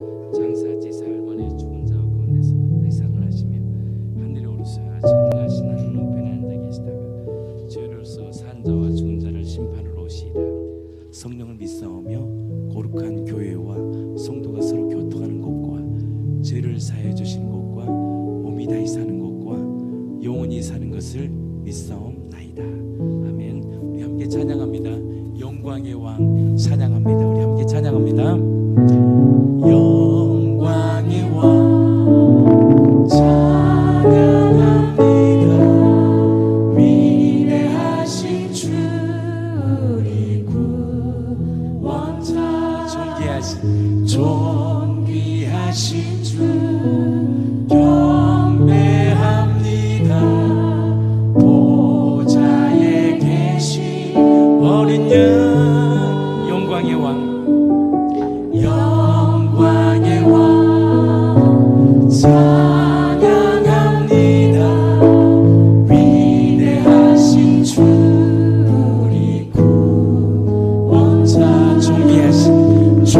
장사지사 할머니의 죽은 자 가운데서 대사를 하시며 하늘에 오르사 전능하신 하나님 우편에 앉아 계시다가 죄로서 산 자와 죽은 자를 심판하러 오시리라. 성령을 믿사오며 거룩한 교회와 성도가 서로 교통하는 것과 죄를 사해 주시는 것과 몸이 다시 사는 것과 영원히 사는 것을 믿사옵나이다. 아멘. 우리 함께 찬양합니다. 영광의 왕 찬양합니다. 우리 함께 찬양합니다. 영광의 왕 찬양합니다. 위대하신 주리 구원자 존귀하신 주 경배합니다. 보좌에 계신 어린 양 영광의 왕 찬양합니다. 위대하신 주리 구원자 존귀하신 주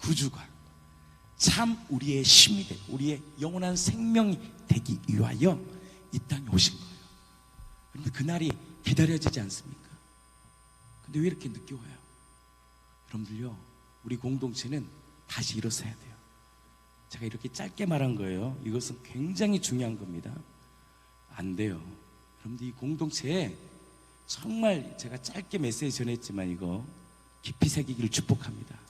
구주가 참 우리의 힘이 되고 우리의 영원한 생명이 되기 위하여 이 땅에 오신 거예요. 그런데 그날이 기다려지지 않습니까? 근데 왜 이렇게 늦게 와요? 여러분들요, 우리 공동체는 다시 일어서야 돼요. 제가 이렇게 짧게 말한 거예요. 이것은 굉장히 중요한 겁니다. 안 돼요. 여러분들 이 공동체에 정말 제가 짧게 메시지 전했지만 이거 깊이 새기기를 축복합니다.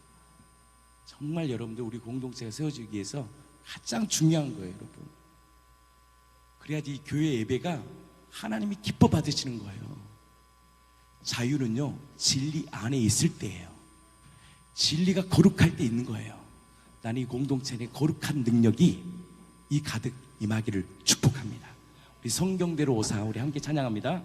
정말 여러분들 우리 공동체가 세워지기 위해서 가장 중요한 거예요, 여러분. 그래야지 이 교회 예배가 하나님이 기뻐 받으시는 거예요. 자유는요, 진리 안에 있을 때예요. 진리가 거룩할 때 있는 거예요. 나는 이 공동체 내 거룩한 능력이 이 가득 임하기를 축복합니다. 우리 성경대로 오사 우리 함께 찬양합니다.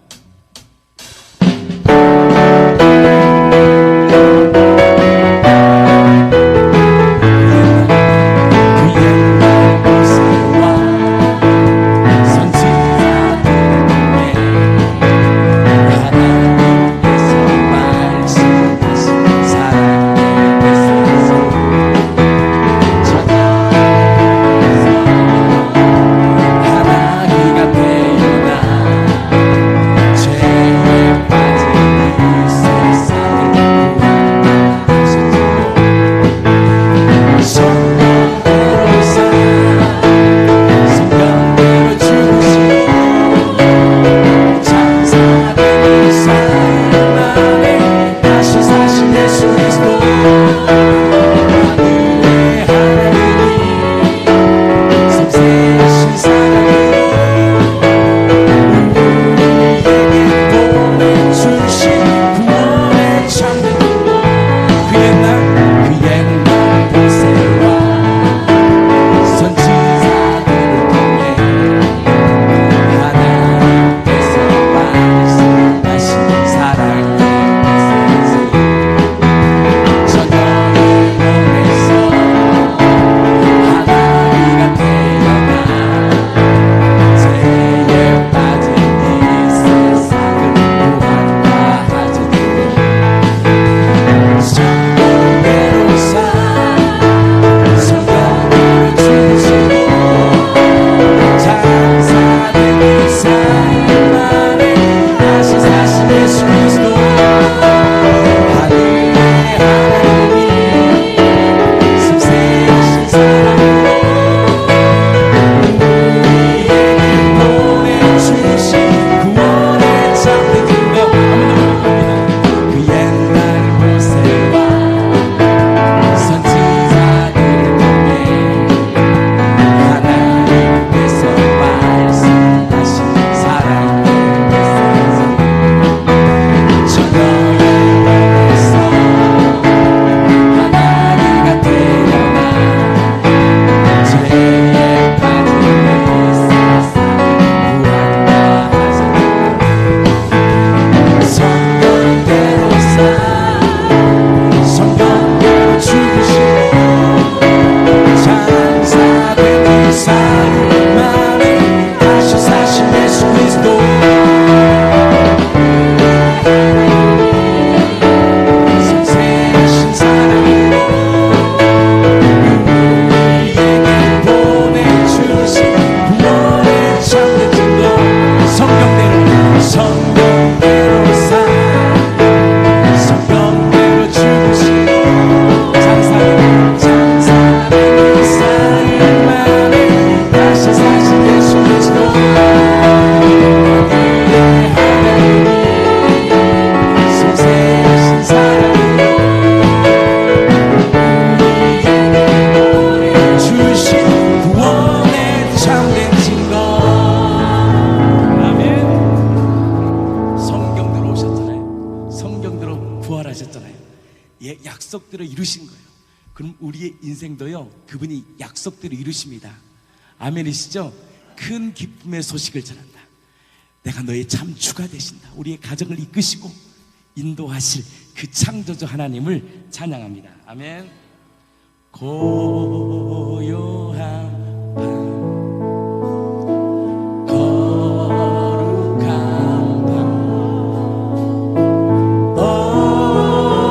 약속대로 이루신 거예요. 그럼 우리의 인생도요, 그분이 약속대로 이루십니다. 아멘이시죠? 큰 기쁨의 소식을 전한다. 내가 너의 참 주가 되신다. 우리의 가정을 이끄시고 인도하실 그 창조주 하나님을 찬양합니다. 아멘. 고요한 밤, 거룩한 밤, 어둠에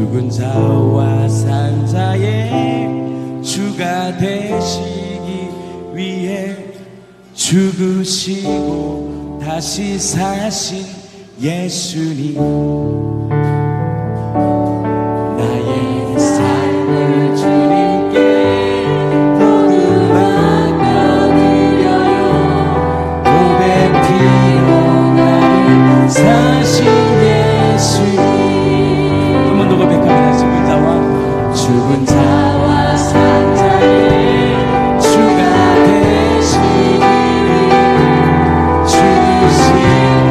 죽은 자와 산 자의 주가 되시기 위해 죽으시고 다시 사신 예수님, 나의 삶을 주님께 모두 맡겨드려요. 고백피로 나를 사신 예수님. 한 번 더 고백합니다. 죽은 자와 산 자의 주가 되시니 죽으시고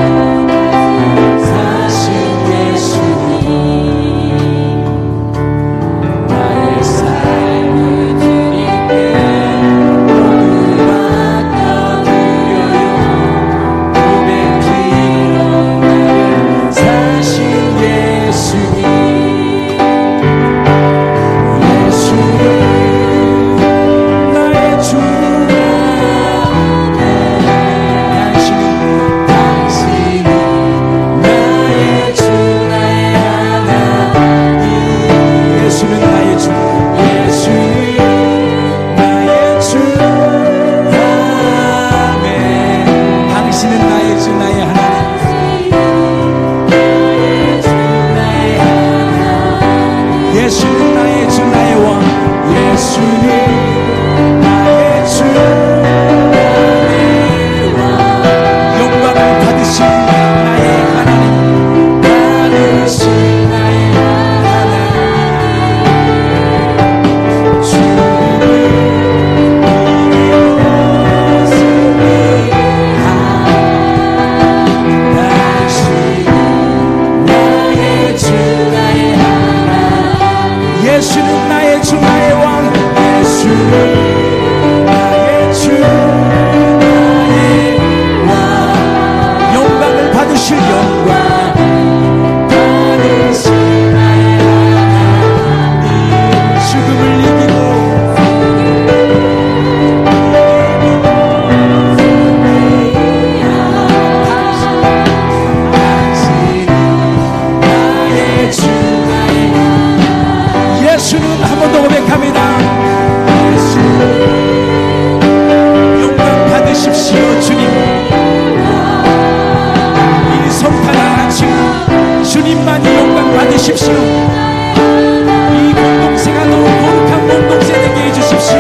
사신 예수님, 나의 삶을 주님께 모두 맡겨드려요. 고백피로 나를 사신 예수님, 예수는 나의 주 나의 왕, 예수는 나의 주 나의 왕, 영광을 받으신 나의 하나님, 받으신 나의 하나님, 주를 이기고 승리하신 나의 주 나의 예수는 나의 주 나의 왕, 예수는 나의 주 나의 왕, 영광을 받으실 영광 받으실 나의 하나님, 죽음을 이기고 당신은 나의 주 나의 예수는 한 번 더 고백합니다. 예수 영광 받으십시오. 주님, 이 성탄을 마치고 주님만이 영광 받으십시오. 이 공동체가 너무 거룩한 공동체 되게 해주십시오.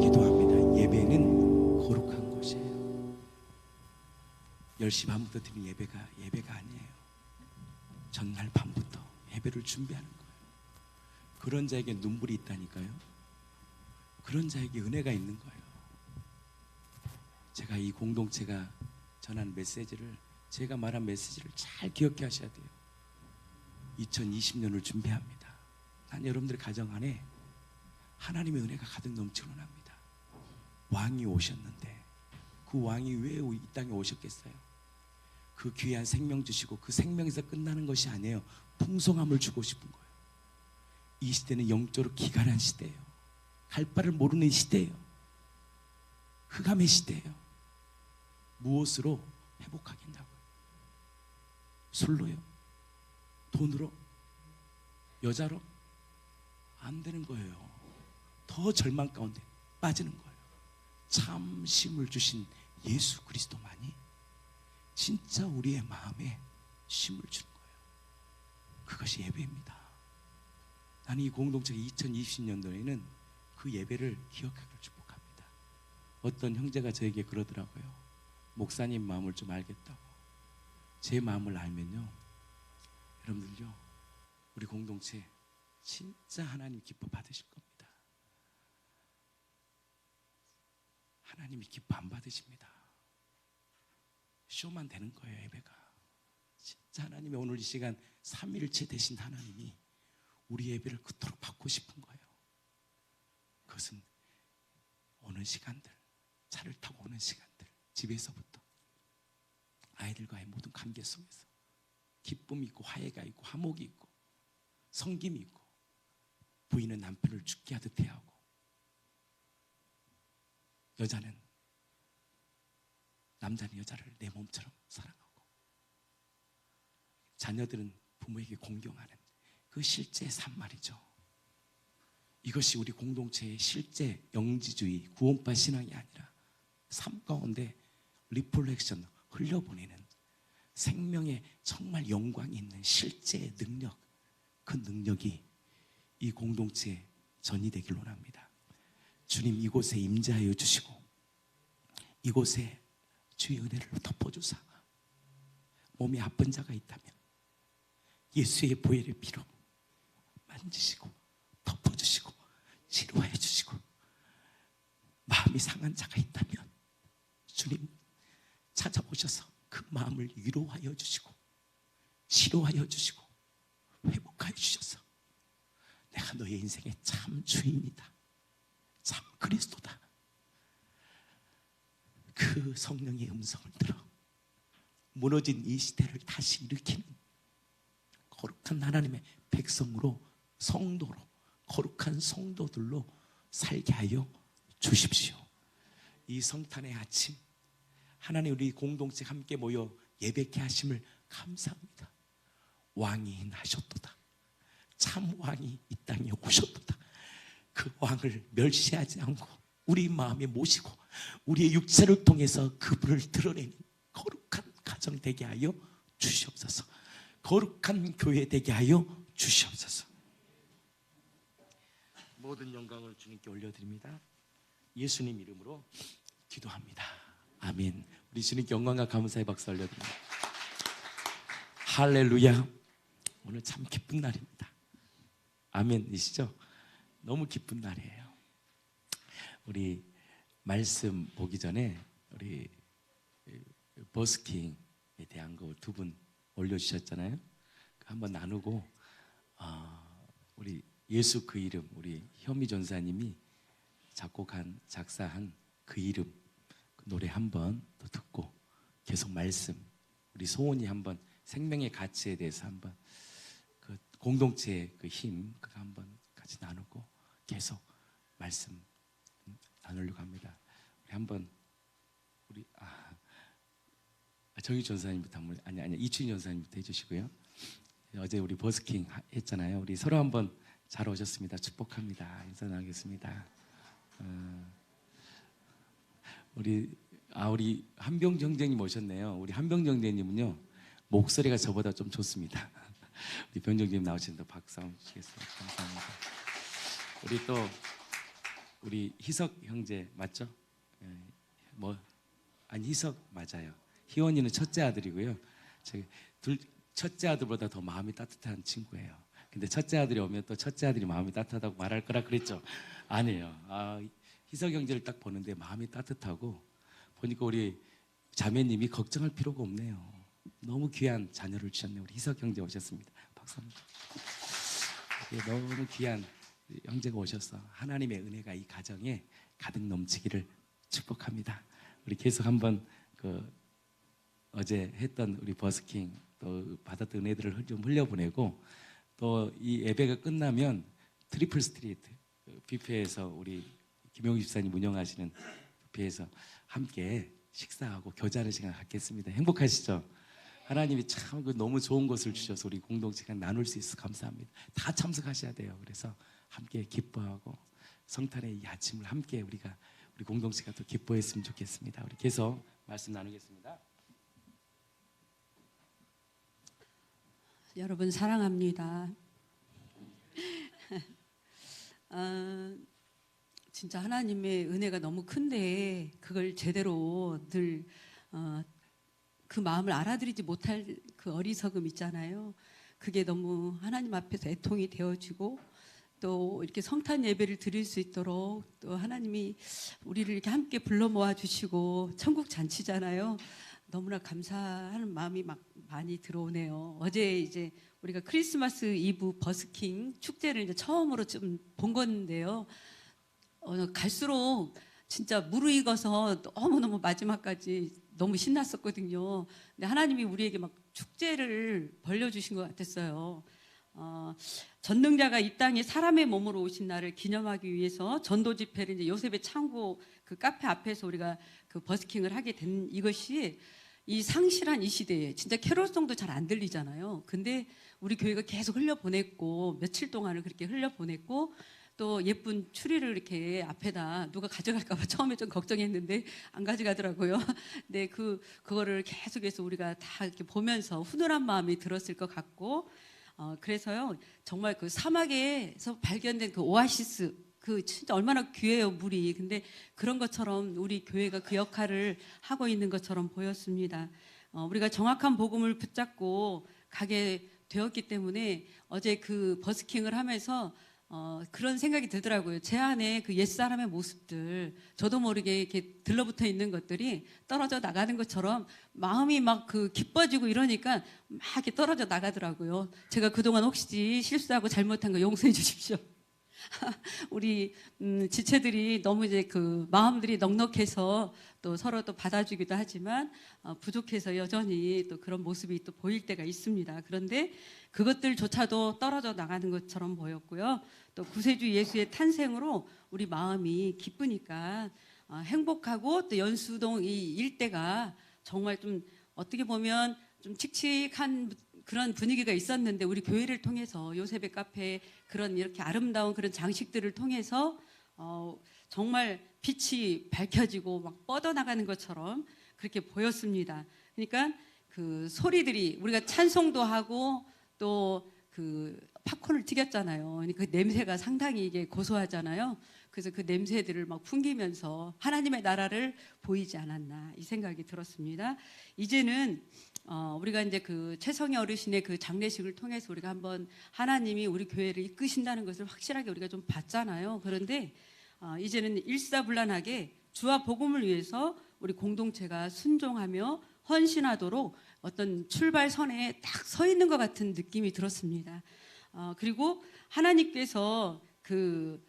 기도합니다. 예배는 거룩한 곳이에요. 10시 반부터 드린 예배가 아니에요. 전날 밤부터 예배를 준비하는 거예요. 그런 자에게 눈물이 있다니까요. 그런 자에게 은혜가 있는 거예요. 제가 이 공동체가 전한 메시지를, 제가 말한 메시지를 잘 기억해 하셔야 돼요. 2020년을 준비합니다. 난 여러분들의 가정 안에 하나님의 은혜가 가득 넘치고 합니다. 왕이 오셨는데 그 왕이 왜 이 땅에 오셨겠어요? 그 귀한 생명 주시고 그 생명에서 끝나는 것이 아니에요. 풍성함을 주고 싶은 거예요. 이 시대는 영적으로 기간한 시대예요. 갈 바를 모르는 시대예요. 흑암의 시대예요. 무엇으로 회복하겠냐고요? 술로요? 돈으로? 여자로? 안 되는 거예요. 더 절망 가운데 빠지는 거예요. 참 힘을 주신 예수 그리스도만이 진짜 우리의 마음에 쉼을 주는 거예요. 그것이 예배입니다. 나는 이 공동체가 2020년도에는 그 예배를 기억하기를 축복합니다. 어떤 형제가 저에게 그러더라고요. 목사님 마음을 좀 알겠다고. 제 마음을 알면요, 여러분들요, 우리 공동체 진짜 하나님 기뻐 받으실 겁니다. 하나님이 기뻐 안 받으십니다. 쇼만 되는 거예요, 예배가. 진짜 하나님이 오늘 이 시간 삼위일체 되신 하나님이 우리 예배를 그토록 받고 싶은 거예요. 그것은 오는 시간들, 차를 타고 오는 시간들, 집에서부터 아이들과의 모든 관계 속에서 기쁨이 있고 화해가 있고 화목이 있고 섬김이 있고, 부인은 남편을 죽게 하듯 대하고, 여자는 남자는 여자를 내 몸처럼 사랑하고, 자녀들은 부모에게 공경하는 그 실제 삶 말이죠. 이것이 우리 공동체의 실제 영지주의 구원파 신앙이 아니라 삶 가운데 리플렉션, 흘려보내는 생명의 정말 영광이 있는 실제 능력, 그 능력이 이 공동체에 전이 되길 원합니다. 주님, 이곳에 임재하여 주시고 이곳에 주의 은혜를 덮어주사, 몸이 아픈 자가 있다면 예수의 보혈의 피로 만지시고 덮어주시고 치료해 주시고, 마음이 상한 자가 있다면 주님 찾아오셔서 그 마음을 위로하여 주시고 치료하여 주시고 회복하여 주셔서, 내가 너의 인생의 참 주인이다, 참 그리스도다, 그 성령의 음성을 들어 무너진 이 시대를 다시 일으키는 거룩한 하나님의 백성으로, 성도로, 거룩한 성도들로 살게 하여 주십시오. 이 성탄의 아침, 하나님 우리 공동체 함께 모여 예배케 하심을 감사합니다. 왕이 나셨도다, 참 왕이 이 땅에 오셨도다. 그 왕을 멸시하지 않고 우리 마음에 모시고 우리의 육체를 통해서 그분을 드러내는 거룩한 가정 되게 하여 주시옵소서. 거룩한 교회 되게 하여 주시옵소서. 모든 영광을 주님께 올려드립니다. 예수님 이름으로 기도합니다. 아멘. 우리 주님께 영광과 감사의 박수 올려드립니다. 할렐루야. 오늘 참 기쁜 날입니다. 아멘이시죠? 너무 기쁜 날이에요. 우리 말씀 보기 전에 우리 버스킹에 대한 거 두 분 올려주셨잖아요. 한번 나누고, 우리 예수 그 이름, 우리 현미 전사님이 작곡한 작사한 그 이름, 그 노래 한번 또 듣고, 계속 말씀, 우리 소원이 한번 생명의 가치에 대해서 한번, 그 공동체의 그 힘, 그거 한번 같이 나누고 계속 말씀 나누려고 합니다. 우리 한번 우리 정유 전사님부터 한번, 아니 이춘희 전사님부터 해주시고요. 어제 우리 버스킹 했잖아요. 우리 서로 한번 잘 오셨습니다. 축복합니다. 인사 나누겠습니다. 우리 한병정 형제님 오셨네요. 우리 한병정 형제님은요, 목소리가 저보다 좀 좋습니다. 우리 병정 형제님 나오신다. 박수 한번 주시겠습니다. 감사합니다. 우리 또 우리 희석 형제 맞죠? 희석 맞아요. 희원이는 첫째 아들이고요. 첫째 아들보다 더 마음이 따뜻한 친구예요. 근데 첫째 아들이 오면 또 첫째 아들이 마음이 따뜻하다고 말할 거라 그랬죠? 아니에요. 희석 형제를 딱 보는데 마음이 따뜻하고, 보니까 우리 자매님이 걱정할 필요가 없네요. 너무 귀한 자녀를 주셨네요. 우리 희석 형제 오셨습니다. 박수 한번. 너무 귀한 형제가 오셔서 하나님의 은혜가 이 가정에 가득 넘치기를 축복합니다. 우리 계속 한번 어제 했던 우리 버스킹 또 받았던 은혜들을 좀 흘려보내고, 또 이 예배가 끝나면 트리플 스트리트 뷔페에서 우리 김용희 집사님 운영하시는 뷔페에서 함께 식사하고 교제하는 시간 갖겠습니다. 행복하시죠? 하나님이 참 너무 좋은 것을 주셔서 우리 공동체가 나눌 수 있어 감사합니다. 다 참석하셔야 돼요. 그래서 함께 기뻐하고 성탄의 이 아침을 함께 우리 공동체가 또 기뻐했으면 좋겠습니다. 우리 계속 말씀 나누겠습니다. 여러분 사랑합니다. 진짜 하나님의 은혜가 너무 큰데 그걸 제대로 늘 그 마음을 알아들이지 못할 그 어리석음 있잖아요. 그게 너무 하나님 앞에서 애통이 되어지고 또 이렇게 성탄 예배를 드릴 수 있도록 또 하나님이 우리를 이렇게 함께 불러 모아 주시고 천국 잔치잖아요. 너무나 감사하는 마음이 막 많이 들어오네요. 어제 이제 우리가 크리스마스 이브 버스킹 축제를 이제 처음으로 좀 본 건데요. 갈수록 진짜 무르익어서 너무너무 마지막까지 너무 신났었거든요. 근데 하나님이 우리에게 막 축제를 벌려주신 것 같았어요. 전능자가 이 땅에 사람의 몸으로 오신 날을 기념하기 위해서 전도 집회를 이제 요셉의 창고 그 카페 앞에서 우리가 그 버스킹을 하게 된 이것이 이 상실한 이 시대에 진짜 캐롤송도 잘 안 들리잖아요. 근데 우리 교회가 계속 흘려보냈고 며칠 동안을 그렇게 흘려보냈고 또 예쁜 추리를 이렇게 앞에다 누가 가져갈까봐 처음에 좀 걱정했는데 안 가져가더라고요. 근데 그거를 계속해서 우리가 다 이렇게 보면서 훈훈한 마음이 들었을 것 같고 그래서요 정말 그 사막에서 발견된 그 오아시스 그 진짜 얼마나 귀해요 물이. 근데 그런 것처럼 우리 교회가 그 역할을 하고 있는 것처럼 보였습니다. 우리가 정확한 복음을 붙잡고 가게 되었기 때문에 어제 그 버스킹을 하면서 그런 생각이 들더라고요. 제 안에 그 옛사람의 모습들 저도 모르게 이렇게 들러붙어 있는 것들이 떨어져 나가는 것처럼 마음이 막 그 기뻐지고 이러니까 막 이렇게 떨어져 나가더라고요. 제가 그동안 혹시 실수하고 잘못한 거 용서해 주십시오. 우리 지체들이 너무 이제 그 마음들이 넉넉해서 또 서로 또 받아주기도 하지만 부족해서 여전히 또 그런 모습이 또 보일 때가 있습니다. 그런데 그것들조차도 떨어져 나가는 것처럼 보였고요. 또 구세주 예수의 탄생으로 우리 마음이 기쁘니까 행복하고 또 연수동 이 일대가 정말 좀 어떻게 보면 좀 칙칙한 그런 분위기가 있었는데 우리 교회를 통해서 요셉의 카페 그런 이렇게 아름다운 그런 장식들을 통해서 정말 빛이 밝혀지고 막 뻗어나가는 것처럼 그렇게 보였습니다. 그러니까 그 소리들이 우리가 찬송도 하고 또 그 팝콘을 튀겼잖아요. 그러니까 그 냄새가 상당히 이게 고소하잖아요. 그래서 그 냄새들을 막 풍기면서 하나님의 나라를 보이지 않았나 이 생각이 들었습니다. 이제는 우리가 이제 그 최성희 어르신의 그 장례식을 통해서 우리가 한번 하나님이 우리 교회를 이끄신다는 것을 확실하게 우리가 좀 봤잖아요. 그런데 이제는 일사불란하게 주와 복음을 위해서 우리 공동체가 순종하며 헌신하도록 어떤 출발선에 딱 서 있는 것 같은 느낌이 들었습니다. 그리고 하나님께서 그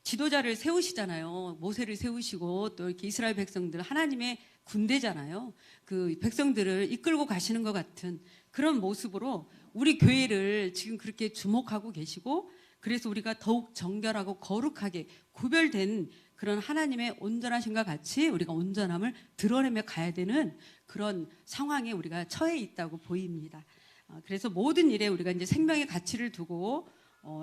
지도자를 세우시잖아요. 모세를 세우시고 또 이렇게 이스라엘 백성들 하나님의 군대잖아요. 그 백성들을 이끌고 가시는 것 같은 그런 모습으로 우리 교회를 지금 그렇게 주목하고 계시고 그래서 우리가 더욱 정결하고 거룩하게 구별된 그런 하나님의 온전하심과 같이 우리가 온전함을 드러내며 가야 되는 그런 상황에 우리가 처해 있다고 보입니다. 그래서 모든 일에 우리가 이제 생명의 가치를 두고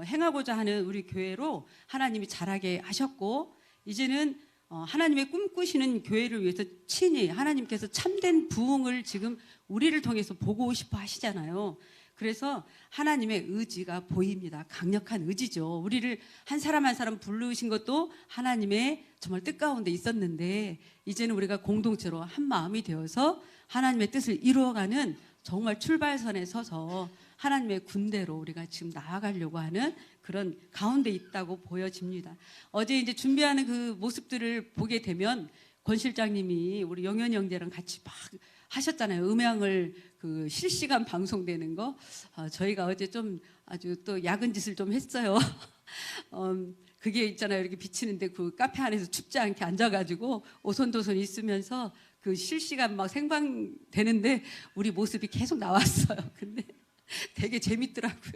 행하고자 하는 우리 교회로 하나님이 자라게 하셨고 이제는 하나님의 꿈꾸시는 교회를 위해서 친히 하나님께서 참된 부흥을 지금 우리를 통해서 보고 싶어 하시잖아요. 그래서 하나님의 의지가 보입니다. 강력한 의지죠. 우리를 한 사람 한 사람 부르신 것도 하나님의 정말 뜻 가운데 있었는데 이제는 우리가 공동체로 한 마음이 되어서 하나님의 뜻을 이루어가는 정말 출발선에 서서 하나님의 군대로 우리가 지금 나아가려고 하는 그런 가운데 있다고 보여집니다. 어제 이제 준비하는 그 모습들을 보게 되면 권 실장님이 우리 영현이 형제랑 같이 막 하셨잖아요. 음향을 그 실시간 방송되는 거. 저희가 어제 좀 아주 또 야근 짓을 좀 했어요. 그게 있잖아요. 이렇게 비치는데 그 카페 안에서 춥지 않게 앉아가지고 오손도손 있으면서 그 실시간 막 생방되는데 우리 모습이 계속 나왔어요. 근데 되게 재밌더라고요.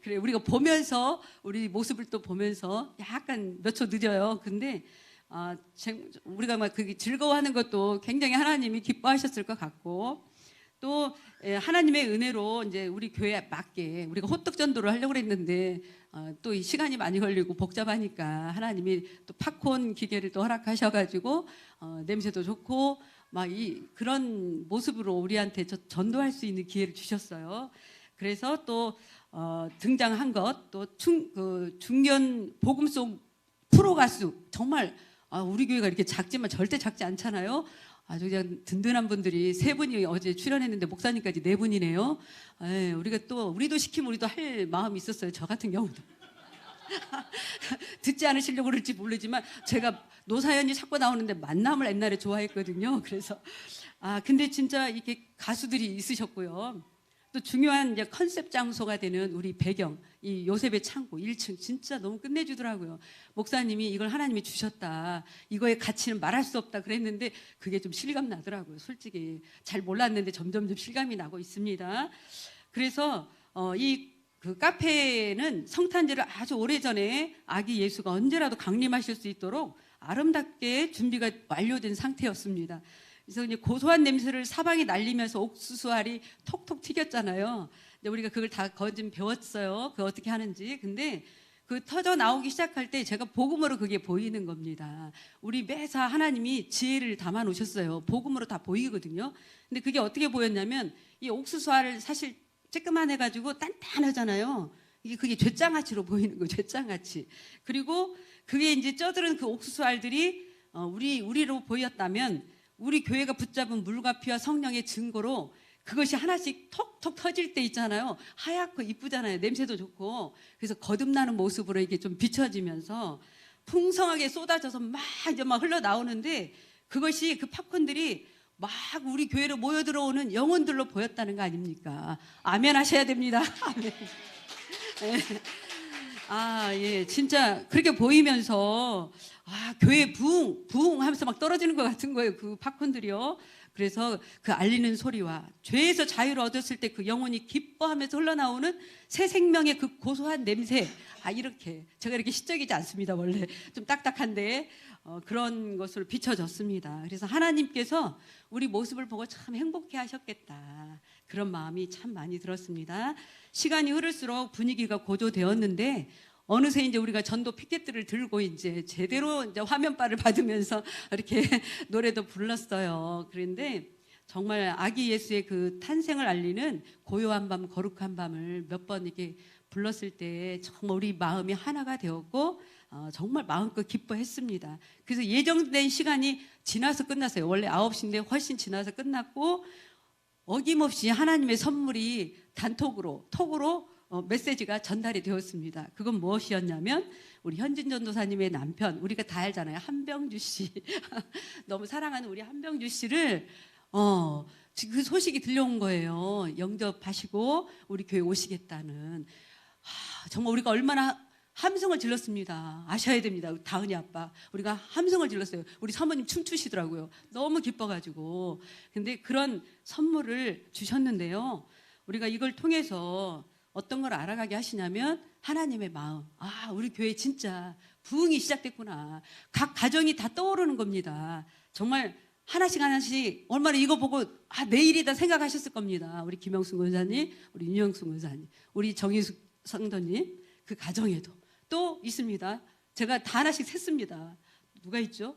그래 우리가 보면서 우리 모습을 또 보면서 약간 몇 초 늦어요. 근데 우리가 막 그게 즐거워하는 것도 굉장히 하나님이 기뻐하셨을 것 같고 또 하나님의 은혜로 이제 우리 교회에 맞게 우리가 호떡 전도를 하려고 했는데 또 이 시간이 많이 걸리고 복잡하니까 하나님이 또 팝콘 기계를 또 허락하셔가지고 냄새도 좋고 막 그런 모습으로 우리한테 전도할 수 있는 기회를 주셨어요. 그래서 또 등장한 것, 또 중년 복음송 프로 가수, 정말 우리 교회가 이렇게 작지만 절대 작지 않잖아요. 아주 그냥 든든한 분들이 3분이 어제 출연했는데 목사님까지 4분이네요. 우리도 시키면 우리도 할 마음이 있었어요. 저 같은 경우도. 듣지 않으시려고 그럴지 모르지만 제가 노사연이 자꾸 나오는데 만남을 옛날에 좋아했거든요. 그래서 근데 진짜 이렇게 가수들이 있으셨고요. 또 중요한 이제 컨셉 장소가 되는 우리 배경, 이 요셉의 창고 1층 진짜 너무 끝내주더라고요. 목사님이 이걸 하나님이 주셨다, 이거의 가치는 말할 수 없다 그랬는데 그게 좀 실감 나더라고요. 솔직히 잘 몰랐는데 점점 실감이 나고 있습니다. 그래서 그 카페는 성탄절을 아주 오래전에 아기 예수가 언제라도 강림하실 수 있도록 아름답게 준비가 완료된 상태였습니다. 그래서 이제 고소한 냄새를 사방에 날리면서 옥수수알이 톡톡 튀겼잖아요. 근데 우리가 그걸 다 거진 배웠어요. 그 어떻게 하는지. 근데 그 터져 나오기 시작할 때 제가 복음으로 그게 보이는 겁니다. 우리 매사 하나님이 지혜를 담아 놓으셨어요. 복음으로 다 보이거든요. 근데 그게 어떻게 보였냐면 이 옥수수알 사실 쬐끄만해가지고 단단하잖아요. 그게 죗장아치로 보이는 거예요. 죗장아치. 그리고 그게 이제 쪄들은 그 옥수수알들이 우리로 보였다면 우리 교회가 붙잡은 물과 피와 성령의 증거로 그것이 하나씩 톡톡 터질 때 있잖아요. 하얗고 이쁘잖아요. 냄새도 좋고. 그래서 거듭나는 모습으로 이게 좀 비춰지면서 풍성하게 쏟아져서 막 흘러나오는데 그것이 그 팝콘들이 막 우리 교회로 모여 들어오는 영혼들로 보였다는 거 아닙니까? 아멘 하셔야 됩니다. 아멘. 예, 진짜 그렇게 보이면서 교회 부흥 하면서 막 떨어지는 것 같은 거예요. 그 팝콘들이요. 그래서 그 알리는 소리와 죄에서 자유를 얻었을 때 그 영혼이 기뻐하면서 흘러나오는 새 생명의 그 고소한 냄새, 이렇게 제가 이렇게 시적이지 않습니다. 원래 좀 딱딱한데 그런 것으로 비춰졌습니다. 그래서 하나님께서 우리 모습을 보고 참 행복해 하셨겠다, 그런 마음이 참 많이 들었습니다. 시간이 흐를수록 분위기가 고조되었는데 어느새 이제 우리가 전도 피켓들을 들고 이제 제대로 이제 화면발을 받으면서 이렇게 노래도 불렀어요. 그런데 정말 아기 예수의 그 탄생을 알리는 고요한 밤, 거룩한 밤을 몇 번 이렇게 불렀을 때 정말 우리 마음이 하나가 되었고 정말 마음껏 기뻐했습니다. 그래서 예정된 시간이 지나서 끝났어요. 원래 9시인데 훨씬 지나서 끝났고 어김없이 하나님의 선물이 단톡으로 톡으로 메시지가 전달이 되었습니다. 그건 무엇이었냐면 우리 현진 전도사님의 남편, 우리가 다 알잖아요. 한병주 씨. 너무 사랑하는 우리 한병주 씨를 그 소식이 들려온 거예요. 영접하시고 우리 교회 오시겠다는. 정말 우리가 얼마나 함성을 질렀습니다. 아셔야 됩니다. 다은이 아빠. 우리가 함성을 질렀어요. 우리 사모님 춤추시더라고요. 너무 기뻐가지고. 근데 그런 선물을 주셨는데요. 우리가 이걸 통해서 어떤 걸 알아가게 하시냐면 하나님의 마음. 우리 교회 진짜 부흥이 시작됐구나. 각 가정이 다 떠오르는 겁니다. 정말 하나씩 얼마나 이거 보고 내일이다 생각하셨을 겁니다. 우리 김영순 권사님, 우리 윤영순 권사님, 우리 정희숙 성도님, 그 가정에도 또 있습니다. 제가 다 하나씩 셌습니다. 누가 있죠?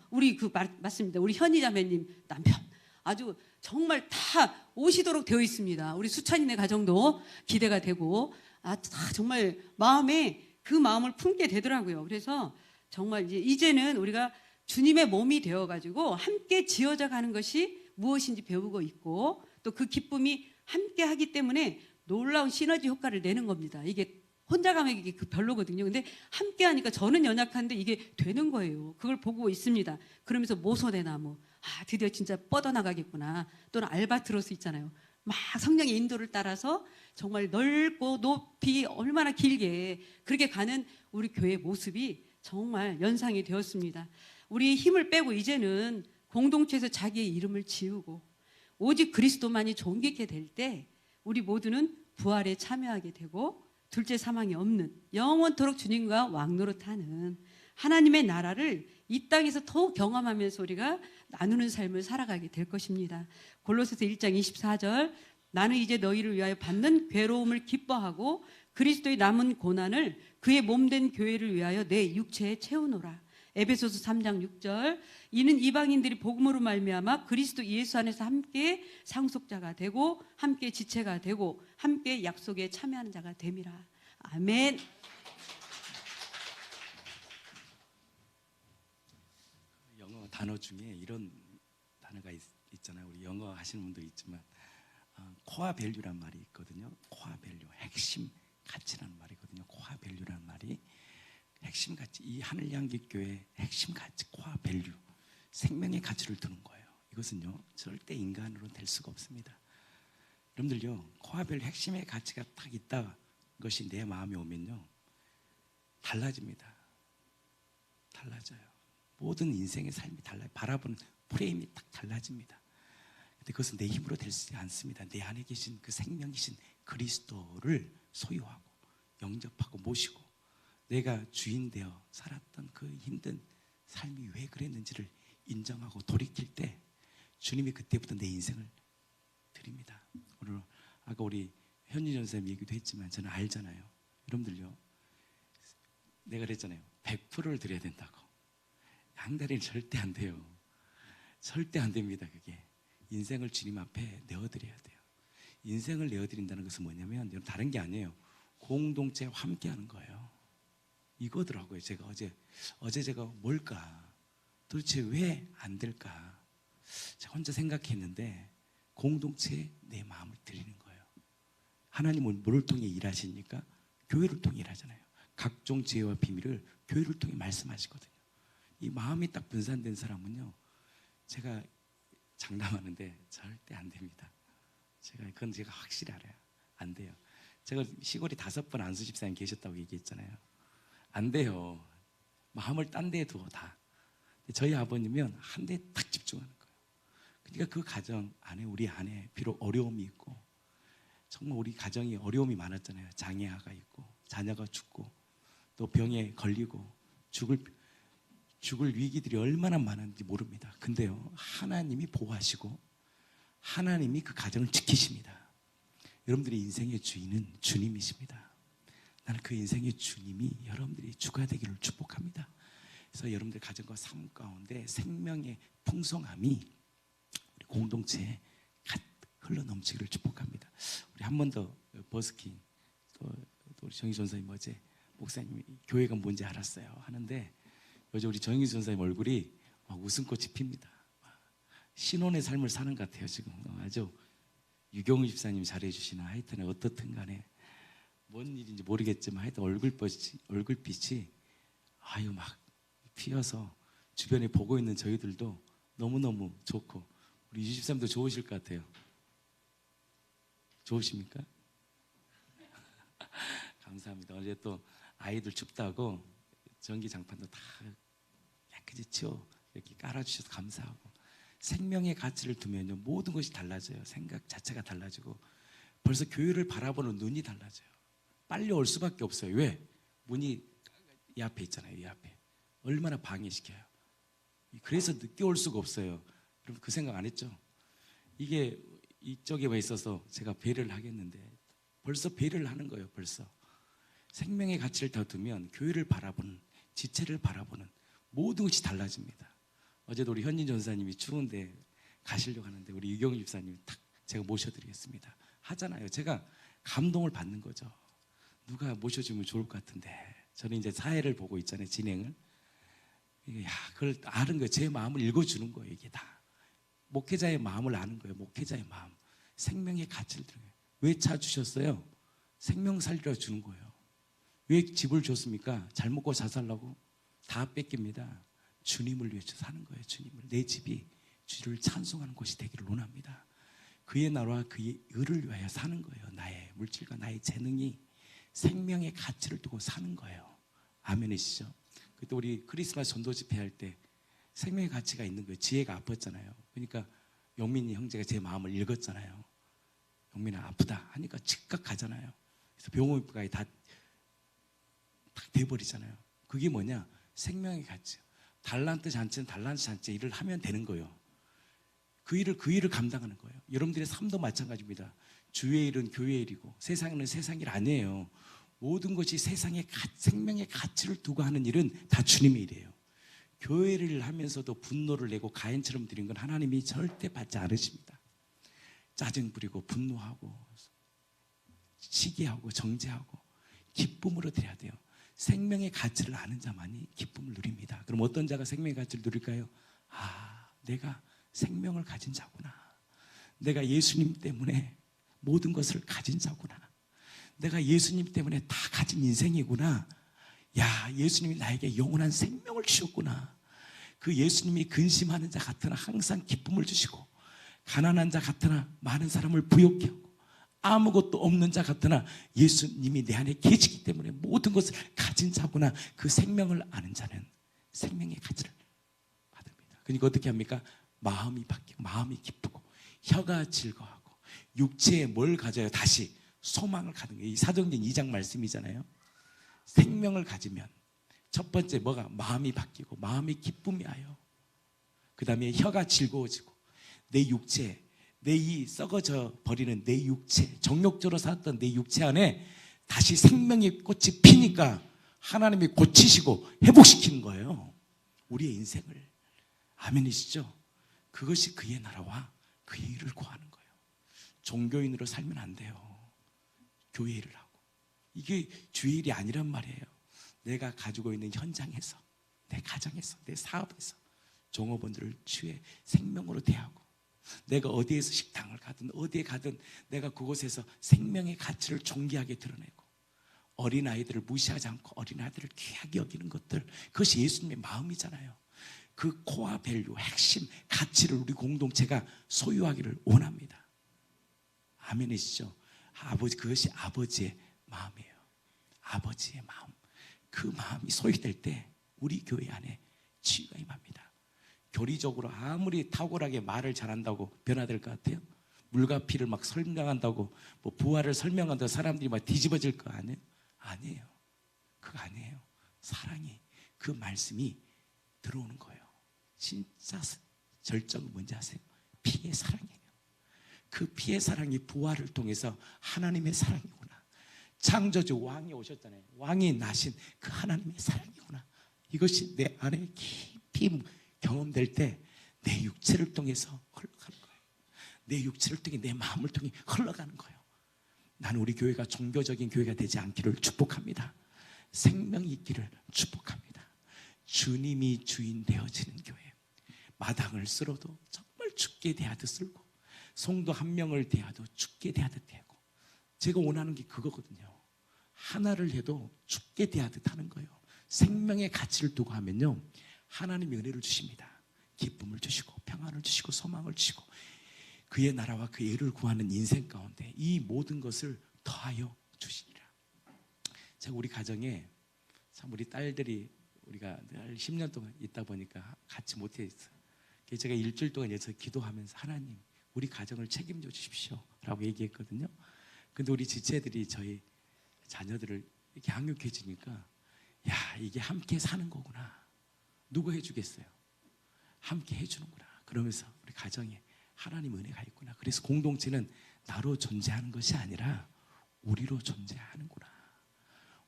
우리 맞습니다. 우리 현희 자매님 남편. 아주 정말 다 오시도록 되어 있습니다. 우리 수찬이네 가정도 기대가 되고 정말 마음에 그 마음을 품게 되더라고요. 그래서 정말 이제는 우리가 주님의 몸이 되어가지고 함께 지어져 가는 것이 무엇인지 배우고 있고 또 그 기쁨이 함께 하기 때문에 놀라운 시너지 효과를 내는 겁니다. 이게 혼자 가면 이게 별로거든요. 근데 함께 하니까 저는 연약한데 이게 되는 거예요. 그걸 보고 있습니다. 그러면서 모소대나무, 드디어 진짜 뻗어나가겠구나. 또는 알바트로스 있잖아요. 막 성령의 인도를 따라서 정말 넓고 높이 얼마나 길게 그렇게 가는 우리 교회의 모습이 정말 연상이 되었습니다. 우리 힘을 빼고 이제는 공동체에서 자기의 이름을 지우고 오직 그리스도만이 존귀케 될 때 우리 모두는 부활에 참여하게 되고 둘째 사망이 없는 영원토록 주님과 왕노릇하는 하나님의 나라를 이 땅에서 더욱 경험하면서 우리가 나누는 삶을 살아가게 될 것입니다. 골로새서 1장 24절 나는 이제 너희를 위하여 받는 괴로움을 기뻐하고 그리스도의 남은 고난을 그의 몸된 교회를 위하여 내 육체에 채우노라. 에베소서 3장 6절. 이는 이방인들이 복음으로 말미암아 그리스도 예수 안에서 함께 상속자가 되고 함께 지체가 되고 함께 약속에 참여하는 자가 됨이라. 아멘. 영어 단어 중에 이런 단어가 있잖아요. 우리 영어 하시는 분도 있지만 코어 밸류란 말이 있거든요. 코어 밸류, 핵심 가치라는 말이거든요. 코어 밸류라는 말이 핵심 가치, 이 하늘향기교회 핵심 가치, 코어 밸류, 생명의 가치를 두는 거예요. 이것은요 절대 인간으로 될 수가 없습니다. 여러분들요, 코어 밸류 핵심의 가치가 딱 있다 것이 내 마음에 오면요 달라집니다. 달라져요. 모든 인생의 삶이 달라요. 바라보는 프레임이 딱 달라집니다. 근데 그것은 내 힘으로 되지 않습니다. 내 안에 계신 그 생명이신 그리스도를 소유하고 영접하고 모시고 내가 주인 되어 살았던 그 힘든 삶이 왜 그랬는지를 인정하고 돌이킬 때 주님이 그때부터 내 인생을 드립니다. 오늘 아까 우리 현희 전사님 얘기도 했지만 저는 알잖아요. 여러분들요, 내가 그랬잖아요. 100%를 드려야 된다고. 양다리는 절대 안 돼요. 절대 안 됩니다. 그게 인생을 주님 앞에 내어드려야 돼요. 인생을 내어드린다는 것은 뭐냐면 다른 게 아니에요. 공동체와 함께하는 거예요. 이거더라고요. 제가 어제 제가 뭘까? 도대체 왜 안 될까? 제가 혼자 생각했는데 공동체에 내 마음을 드리는 거예요. 하나님은 뭐를 통해 일하십니까? 교회를 통해 일하잖아요. 각종 지혜와 비밀을 교회를 통해 말씀하시거든요. 이 마음이 딱 분산된 사람은요, 제가 장담하는데 절대 안 됩니다. 그건 제가 확실히 알아요. 안 돼요. 제가 시골에 5번 안수 집사님 계셨다고 얘기했잖아요. 안 돼요. 마음을 딴 데에 두어 다. 저희 아버님은 한 대에 딱 집중하는 거예요. 그러니까 그 가정 안에, 우리 안에 비록 어려움이 있고 정말 우리 가정이 어려움이 많았잖아요. 장애아가 있고 자녀가 죽고 또 병에 걸리고 죽을 위기들이 얼마나 많은지 모릅니다. 근데요, 하나님이 보호하시고 하나님이 그 가정을 지키십니다. 여러분들의 인생의 주인은 주님이십니다. 나는 그 인생의 주님이 여러분들이 주가 되기를 축복합니다. 그래서 여러분들 가정과 삶 가운데 생명의 풍성함이 우리 공동체에 흘러 넘치기를 축복합니다. 우리 한 번 더 버스킹, 또 우리 정희 전사님 어제 목사님이 교회가 뭔지 알았어요 하는데, 요즘 우리 정희 전사님 얼굴이 막 웃음꽃이 핍니다. 신혼의 삶을 사는 것 같아요. 지금 아주 유경우 집사님 잘해주시나 하여튼 어떻든 간에 뭔 일인지 모르겠지만 하여튼 얼굴빛이 아유 막 피어서 주변에 보고 있는 저희들도 너무너무 좋고, 우리 유 집사님도 좋으실 것 같아요. 좋으십니까? 감사합니다. 어제 또 아이들 춥다고 전기장판도 다 깨끗이 치워 이렇게 깔아주셔서 감사하고, 생명의 가치를 두면요 모든 것이 달라져요. 생각 자체가 달라지고 벌써 교회를 바라보는 눈이 달라져요. 빨리 올 수밖에 없어요. 왜? 문이 이 앞에 있잖아요. 이 앞에 얼마나 방해시켜요. 그래서 늦게 올 수가 없어요. 여러분 그 생각 안 했죠? 이게 이쪽에 와 있어서 제가 배려를 하겠는데 벌써 배려를 하는 거예요. 벌써 생명의 가치를 더 두면 교회를 바라보는, 지체를 바라보는 모든 것이 달라집니다. 어제도 우리 현진 전사님이 추운데 가시려고 하는데 우리 유경 집사님이 딱 제가 모셔드리겠습니다 하잖아요. 제가 감동을 받는 거죠. 누가 모셔주면 좋을 것 같은데 저는 이제 사회를 보고 있잖아요. 진행을. 그걸 아는 거예요. 제 마음을 읽어주는 거예요. 이게 다 목회자의 마음을 아는 거예요. 목회자의 마음, 생명의 가치를 들어요. 왜 차 주셨어요? 생명 살리려 주는 거예요. 왜 집을 줬습니까? 잘 먹고 잘 살라고? 다 뺏깁니다. 주님을 위해서 사는 거예요. 주님을. 내 집이 주를 찬송하는 곳이 되기를 원합니다. 그의 나라와 그의 의를 위하여 사는 거예요. 나의 물질과 나의 재능이 생명의 가치를 두고 사는 거예요. 아멘이시죠? 그때 우리 크리스마스 전도 집회할 때 생명의 가치가 있는 거예요. 지혜가 아팠잖아요. 그러니까 영민이 형제가 제 마음을 읽었잖아요. 영민아 아프다 하니까 즉각 가잖아요. 그래서 병원가에 다 돼버리잖아요. 그게 뭐냐? 생명의 가치. 달란트 잔치는 달란트 잔치 일을 하면 되는 거예요. 그 일을 감당하는 거예요. 여러분들의 삶도 마찬가지입니다. 주의 일은 교회의 일이고 세상은 세상 일 아니에요. 모든 것이 세상의 생명의 가치를 두고 하는 일은 다 주님의 일이에요. 교회를 하면서도 분노를 내고 가인처럼 드린 건 하나님이 절대 받지 않으십니다. 짜증 부리고 분노하고 시기하고 정죄하고 기쁨으로 드려야 돼요. 생명의 가치를 아는 자만이 기쁨을 누립니다. 그럼 어떤 자가 생명의 가치를 누릴까요? 아, 내가 생명을 가진 자구나. 내가 예수님 때문에 모든 것을 가진 자구나. 내가 예수님 때문에 다 가진 인생이구나. 야, 예수님이 나에게 영원한 생명을 주셨구나. 그 예수님이 근심하는 자 같으나 항상 기쁨을 주시고, 가난한 자 같으나 많은 사람을 부욕해 하고, 아무것도 없는 자 같으나 예수님이 내 안에 계시기 때문에 모든 것을 가진 자구나. 그 생명을 아는 자는 생명의 가치를 받습니다. 그러니까 어떻게 합니까? 마음이 바뀌고 마음이 기쁘고 혀가 즐거워하고 육체에 뭘 가져야 다시 소망을 갖는 거예요. 이 사도행전 2장 말씀이잖아요. 생명을 가지면 첫 번째 뭐가? 마음이 바뀌고 마음이 기쁨이 와요. 그 다음에 혀가 즐거워지고 내 육체, 내 이 썩어져 버리는 내 육체, 정욕적으로 살았던 내 육체 안에 다시 생명의 꽃이 피니까 하나님이 고치시고 회복시키는 거예요. 우리의 인생을. 아멘이시죠? 그것이 그의 나라와 그의 일을 구하는 거예요. 종교인으로 살면 안 돼요. 교회 일을 하고. 이게 주의 일이 아니란 말이에요. 내가 가지고 있는 현장에서, 내 가정에서, 내 사업에서 종업원들을 주의 생명으로 대하고, 내가 어디에서 식당을 가든 어디에 가든 내가 그곳에서 생명의 가치를 존귀하게 드러내고, 어린아이들을 무시하지 않고 어린아이들을 귀하게 여기는 것들, 그것이 예수님의 마음이잖아요. 그 코어 밸류, 핵심 가치를 우리 공동체가 소유하기를 원합니다. 아멘이시죠? 그것이 아버지의 마음이에요. 아버지의 마음. 그 마음이 소유될 때 우리 교회 안에 치유가 임합니다. 교리적으로 아무리 탁월하게 말을 잘한다고 변화될 것 같아요? 물과 피를 막 설명한다고, 뭐 부활을 설명한다고 사람들이 막 뒤집어질 거 아니에요? 아니에요. 그거 아니에요. 사랑이, 그 말씀이 들어오는 거예요. 진짜 절정은 뭔지 아세요? 피의 사랑이에요. 그 피의 사랑이 부활을 통해서 하나님의 사랑이구나. 창조주 왕이 오셨잖아요. 왕이 나신 그 하나님의 사랑이구나. 이것이 내 안에 깊이 경험될 때 내 육체를 통해서 흘러가는 거예요. 내 육체를 통해 내 마음을 통해 흘러가는 거예요. 나는 우리 교회가 종교적인 교회가 되지 않기를 축복합니다. 생명이 있기를 축복합니다. 주님이 주인 되어지는 교회. 마당을 쓸어도 정말 죽게 대하듯 쓸고, 성도 한 명을 대하도 죽게 대하듯 대고, 제가 원하는 게 그거거든요. 하나를 해도 죽게 대하듯 하는 거예요. 생명의 가치를 두고 하면요, 하나님이 은혜를 주십니다. 기쁨을 주시고 평안을 주시고 소망을 주시고 그의 나라와 그의 의를 구하는 인생 가운데 이 모든 것을 더하여 주시리라. 제가 우리 가정에 참 우리 딸들이 우리가 늘 10년 동안 있다 보니까 같이 못해 있어요. 그래서 제가 일주일 동안 여기서 기도하면서 하나님 우리 가정을 책임져 주십시오 라고 얘기했거든요. 근데 우리 지체들이 저희 자녀들을 이렇게 양육해 주니까, 야, 이게 함께 사는 거구나. 누가 해주겠어요? 함께 해주는구나. 그러면서 우리 가정에 하나님 은혜가 있구나. 그래서 공동체는 나로 존재하는 것이 아니라 우리로 존재하는구나.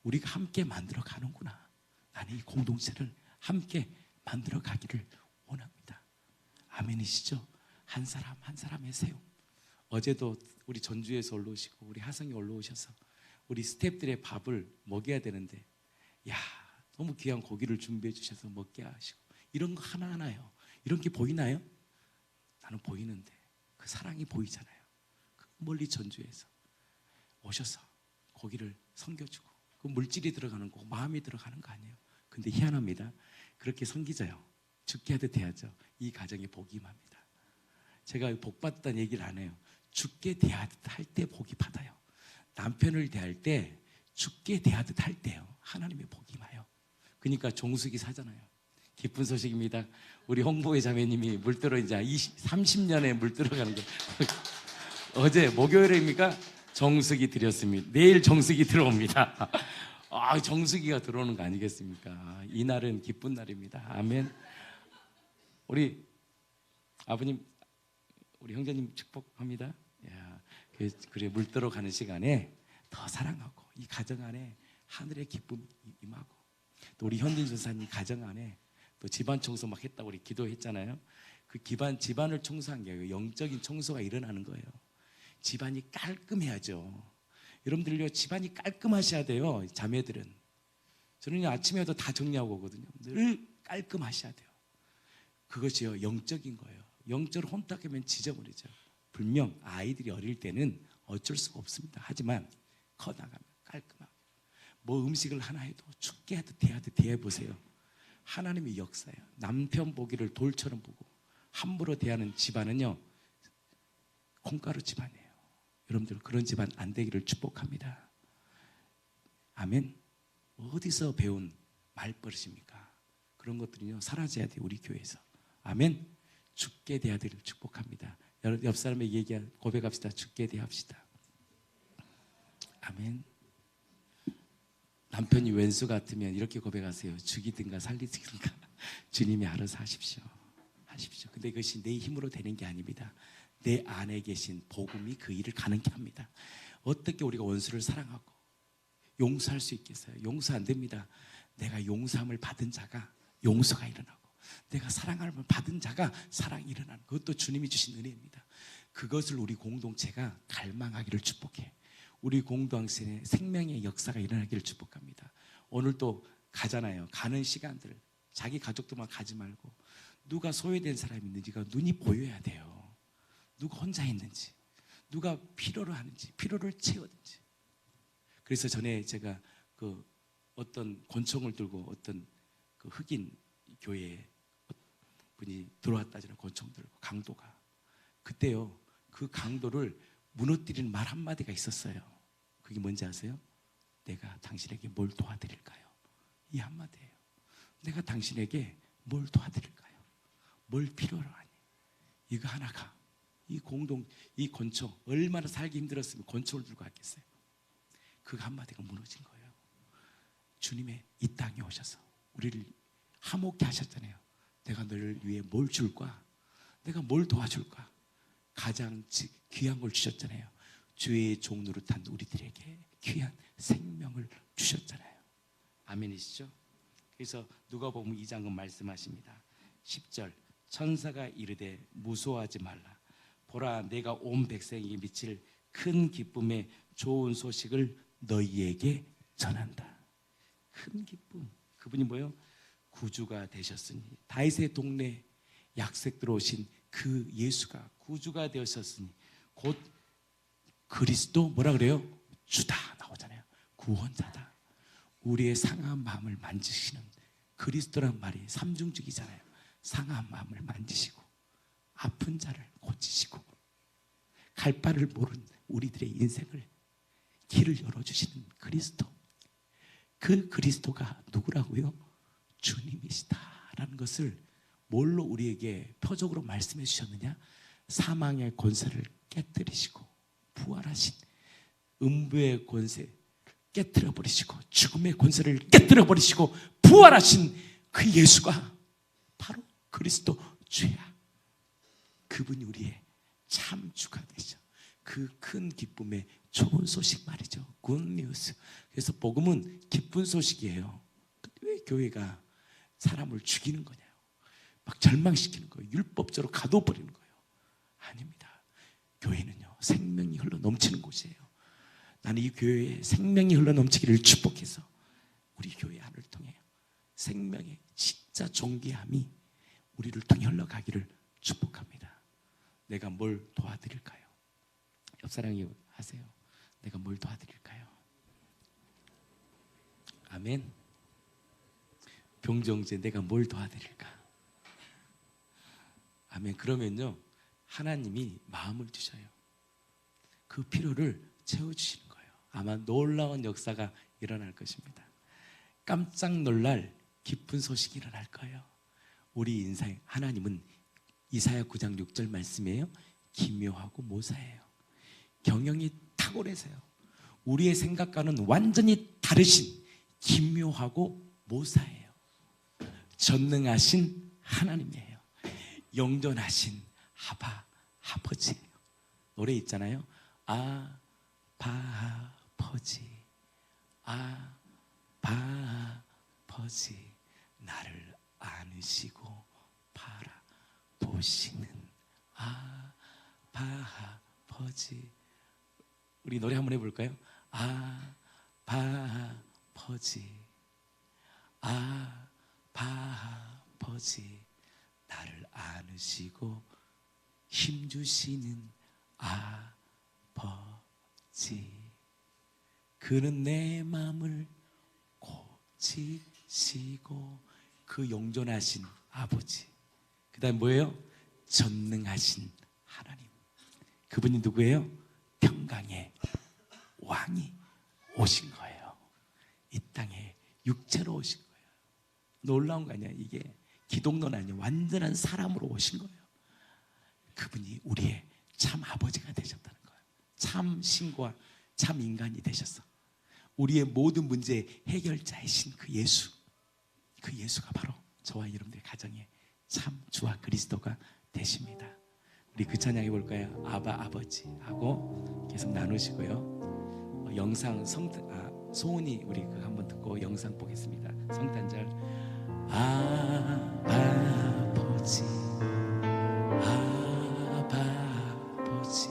우리가 함께 만들어 가는구나. 나는 이 공동체를 함께 만들어 가기를 원합니다. 아멘이시죠? 한 사람 한 사람의 세움. 어제도 우리 전주에서 올라오시고 우리 하성이 올라오셔서 우리 스태프들의 밥을 먹여야 되는데, 야, 너무 귀한 고기를 준비해 주셔서 먹게 하시고, 이런 거 하나하나요. 이런 게 보이나요? 나는 보이는데 그 사랑이 보이잖아요. 그 멀리 전주에서 오셔서 고기를 섬겨주고, 그 물질이 들어가는 거고 마음이 들어가는 거 아니에요. 근데 희한합니다. 그렇게 섬기져요. 죽게 하듯 해야죠. 이 가정에 복이 임합니다. 제가 복 받았다는 얘기를 안 해요. 죽게 대하듯 할 때 복이 받아요. 남편을 대할 때 죽게 대하듯 할 때요, 하나님의 복이 임해요. 그러니까 종숙이 사잖아요. 기쁜 소식입니다. 우리 홍보의 자매님이 물들어 이제 30년에 물들어가는 거. 어제 목요일입니까? 정숙이 드렸습니다. 내일 정숙이 들어옵니다. 아, 정숙이가 들어오는 거 아니겠습니까? 이 날은 기쁜 날입니다. 아멘. 우리 아버님, 우리 형제님 축복합니다. 야, 그래 물들어 가는 시간에 더 사랑하고 이 가정 안에 하늘의 기쁨이 임하고, 또 우리 현진 전사님 가정 안에 또 집안 청소 막 했다고 우리 기도했잖아요. 그 집안을 청소한 게 아니고 영적인 청소가 일어나는 거예요. 집안이 깔끔해야죠. 여러분들요, 집안이 깔끔하셔야 돼요. 자매들은. 저는 아침에도 다 정리하고 오거든요. 늘 깔끔하셔야 돼요. 그것이요, 영적인 거예요. 영적으로 혼탁하면 지저분해져. 분명 아이들이 어릴 때는 어쩔 수가 없습니다. 하지만 커나가면 깔끔하게. 뭐 음식을 하나 해도 춥게 하듯 대하듯 대해보세요. 하나님의 역사예요. 남편 보기를 돌처럼 보고 함부로 대하는 집안은요, 콩가루 집안이에요. 여러분들 그런 집안 안 되기를 축복합니다. 아멘. 어디서 배운 말버릇입니까? 그런 것들은요, 사라져야 돼요. 우리 교회에서. 아멘. 죽게 대하기를 축복합니다. 옆 사람에게 고백합시다. 죽게 대합시다. 아멘. 남편이 왼수 같으면 이렇게 고백하세요. 죽이든가 살리든가 주님이 알아서 하십시오. 근데 이것이 내 힘으로 되는 게 아닙니다. 내 안에 계신 복음이 그 일을 가능케 합니다. 어떻게 우리가 원수를 사랑하고 용서할 수 있겠어요? 용서 안 됩니다. 내가 용서함을 받은 자가 용서가 일어나고, 내가 사랑함을 받은 자가 사랑이 일어나는, 그것도 주님이 주신 은혜입니다. 그것을 우리 공동체가 갈망하기를 축복해. 우리 공동체의 생명의 역사가 일어나기를 축복합니다. 오늘 또 가잖아요. 가는 시간들 자기 가족들만 가지 말고 누가 소외된 사람이 있는지가 눈이 보여야 돼요. 누가 혼자 있는지, 누가 필요로 하는지, 필요를 채우든지. 그래서 전에 제가 그 어떤 권총을 들고 어떤 그 흑인 교회에 분이 들어왔다잖아요. 권총 들고 강도가. 그때요, 그 강도를 무너뜨리는 말 한마디가 있었어요. 그게 뭔지 아세요? 내가 당신에게 뭘 도와드릴까요? 이 한마디예요. 내가 당신에게 뭘 도와드릴까요? 뭘 필요로 하니? 이거 하나가, 이 권총, 얼마나 살기 힘들었으면 권총을 들고 왔겠어요. 그 한마디가 무너진 거예요. 주님의 이 땅에 오셔서 우리를 화목케 하셨잖아요. 내가 너를 위해 뭘 줄까? 내가 뭘 도와줄까? 가장 귀한 걸 주셨잖아요. 주의 종 노릇한 우리들에게 귀한 생명을 주셨잖아요. 아멘이시죠? 그래서 누가복음 2장은 말씀하십니다. 10절, 천사가 이르되 무서워하지 말라. 보라, 내가 온 백성에게 미칠 큰 기쁨의 좋은 소식을 너희에게 전한다. 큰 기쁨. 그분이 뭐예요? 구주가 되셨으니, 다윗의 동네 약색 들어오신 그 예수가 구주가 되셨으니, 곧 그리스도 뭐라 그래요? 주다 나오잖아요. 구원자다. 우리의 상한 마음을 만지시는 그리스도란 말이 삼중직이잖아요. 상한 마음을 만지시고 아픈 자를 고치시고 갈 바를 모르는 우리들의 인생을 길을 열어주시는 그리스도. 그 그리스도가 누구라고요? 주님이시다라는 것을 뭘로 우리에게 표적으로 말씀해 주셨느냐? 사망의 권세를 깨뜨리시고 부활하신, 음부의 권세 깨뜨려 버리시고 죽음의 권세를 깨뜨려 버리시고 부활하신 그 예수가 바로 그리스도 주야. 그분이 우리의 참 주가 되죠. 그 큰 기쁨의 좋은 소식 말이죠. 굿뉴스. 그래서 복음은 기쁜 소식이에요. 왜 교회가 사람을 죽이는 거냐요? 막 절망시키는 거예요. 율법적으로 가둬버리는 거예요. 아닙니다. 교회는요, 생명이 흘러 넘치는 곳이에요. 나는 이 교회에 생명이 흘러 넘치기를 축복해서 우리 교회 안을 통해 생명의 진짜 존귀함이 우리를 통해 흘러가기를 축복합니다. 내가 뭘 도와드릴까요? 옆 사람이 하세요. 내가 뭘 도와드릴까요? 아멘. 병정제, 내가 뭘 도와드릴까? 아멘. 그러면요, 하나님이 마음을 주셔요. 그 필요를 채워주시는 거예요. 아마 놀라운 역사가 일어날 것입니다. 깜짝 놀랄 기쁜 소식이 일어날 거예요. 우리 인생, 하나님은 이사야 9장 6절 말씀이에요. 기묘하고 모사해요. 경영이 탁월해서요. 우리의 생각과는 완전히 다르신 기묘하고 모사해요. 전능하신 하나님이에요. 영존하신 아버지예요. 노래 있잖아요. 아버지 나를 안으시고 바라보시는 아버지. 우리 노래 한번 해볼까요? 아버지, 아버지, 나를 안으시고 힘주시는 아버지. 그는 내 마음을 고치시고, 그 영존하신 아버지. 그 다음 뭐예요? 전능하신 하나님. 그분이 누구예요? 평강의 왕이 오신 거예요. 이 땅에 육체로 오신 거예요. 놀라운 거 아니야? 이게 기독론 아니야. 완전한 사람으로 오신 거예요. 그분이 우리의 참 아버지가 되셨다는 거예요. 참 신과 참 인간이 되셨어. 우리의 모든 문제의 해결자이신 그 예수, 그 예수가 바로 저와 여러분들의 가정의 참 주와 그리스도가 되십니다. 우리 그 찬양 해볼까요? 아바 아버지 하고 계속 나누시고요. 영상 소은이 우리 그 한번 듣고 영상 보겠습니다. 성탄절. 아바 아버지, 아바 아버지,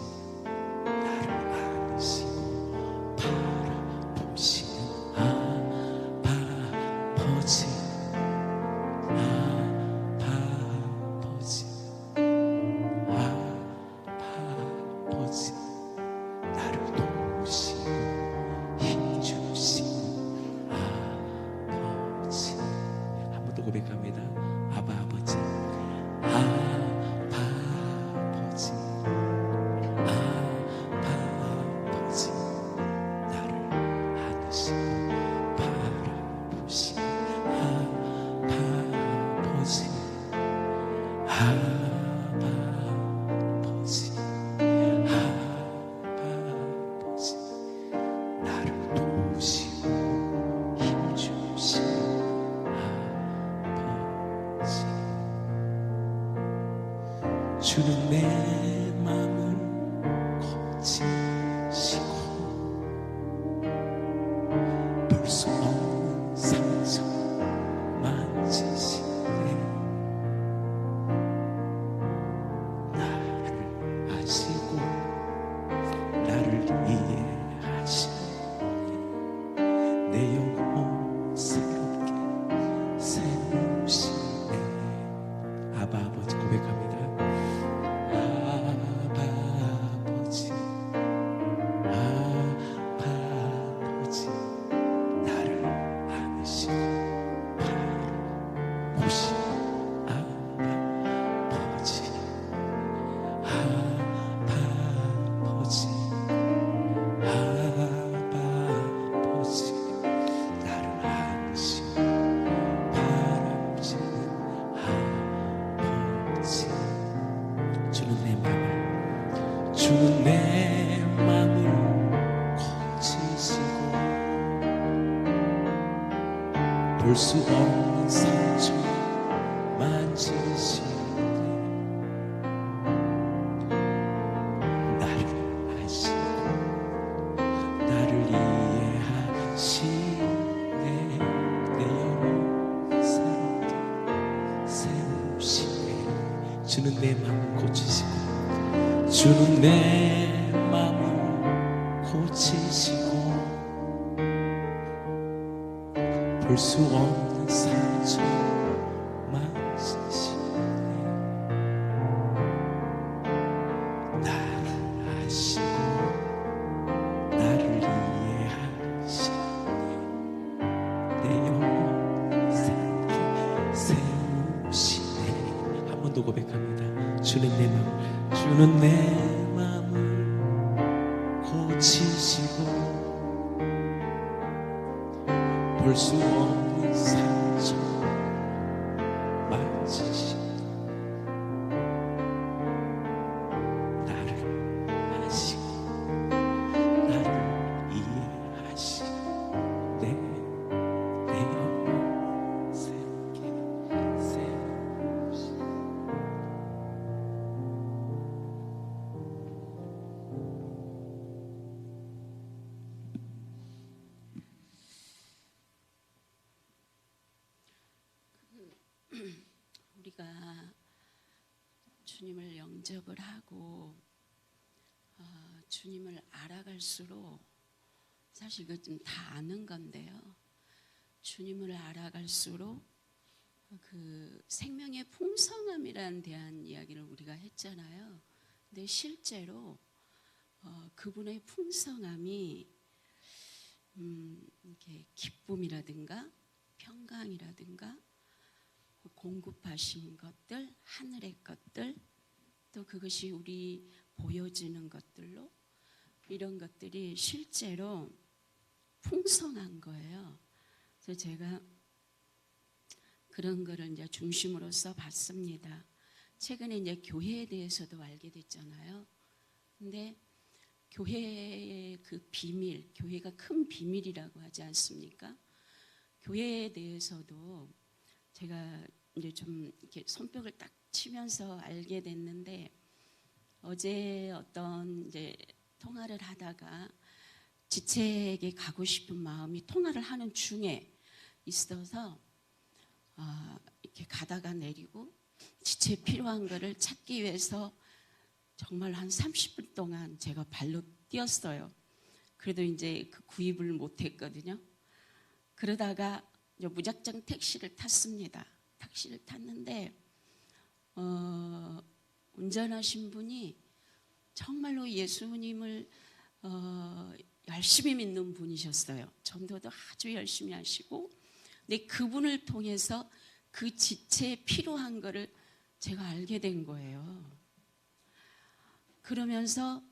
나를 안으시고 바라보시는 아바 아버지, 아바 아버지, 아바 아버지, 나를 도우시고 힘주시는 아버지. 한 번 더 고백합니다. 아바 아버지, 아바 아버지, 아바 아버지, 나를 안으시고 바라보시는 아바 아버지, 아바 아버지, 아바 아버지, 나를 도우시고 힘주시는 아버지. 주는 내 마음을 고치시고 볼 수 없는 상처 만지시네. 나를 아시고 나를 이해하시네. 내 영혼 새롭게 세우시네. 아바 아버지 고백합니다. 아바 아버지, 아바 아버지, 나를 안으시고 바라보시는 아바 아버지, 아바 아버지, 아바 아버지, 나를 안으시고 바라보시는 아버지. 주는 내 맘을 고치시고 볼 수 없는 상처 만지시네. 나를 아시고 나를 이해하시네. 내 영혼 새롭게 세우시네. 주는 내 맘을 고치시고, 주는 내 맘을 고치시고 볼 수 없는 상처 만지시네. 나를 아시고 나를 이해하시네. 내 영혼 새롭게 세우시네. 한 번 더 고백합니다. 주는 내 맘을 고치시고 볼 수 없는 상처 만지시고 나를 아시고 나를 이해하시네. 내 영혼 새롭게 세우시네. 주님을 영접을 하고 주님을 알아갈수록 사실 그 좀 다 아는 건데요. 주님을 알아갈수록 그 생명의 풍성함이란 대한 이야기를 우리가 했잖아요. 근데 실제로 그분의 풍성함이 이렇게 기쁨이라든가 평강이라든가 공급하신 것들, 하늘의 것들, 또 그것이 우리 보여지는 것들로 이런 것들이 실제로 풍성한 거예요. 그래서 제가 그런 거를 이제 중심으로 써봤습니다. 최근에 이제 교회에 대해서도 알게 됐잖아요. 근데 교회의 그 비밀, 교회가 큰 비밀이라고 하지 않습니까? 교회에 대해서도 제가 이제 좀 이렇게 손뼉을 딱 치면서 알게 됐는데, 어제 어떤 이제 통화를 하다가 지체에게 가고 싶은 마음이 통화를 하는 중에 있어서 이렇게 가다가 내리고 지체 필요한 거를 찾기 위해서 정말 한 30분 동안 제가 발로 뛰었어요. 그래도 이제 그 구입을 못했거든요. 그러다가 이제 무작정 택시를 탔습니다. 택시를 탔는데 운전하신 분이 정말로 예수님을 열심히 믿는 분이셨어요. 전도도 아주 열심히 하시고, 근데 그분을 통해서 그 지체에 필요한 거를 제가 알게 된 거예요. 그러면서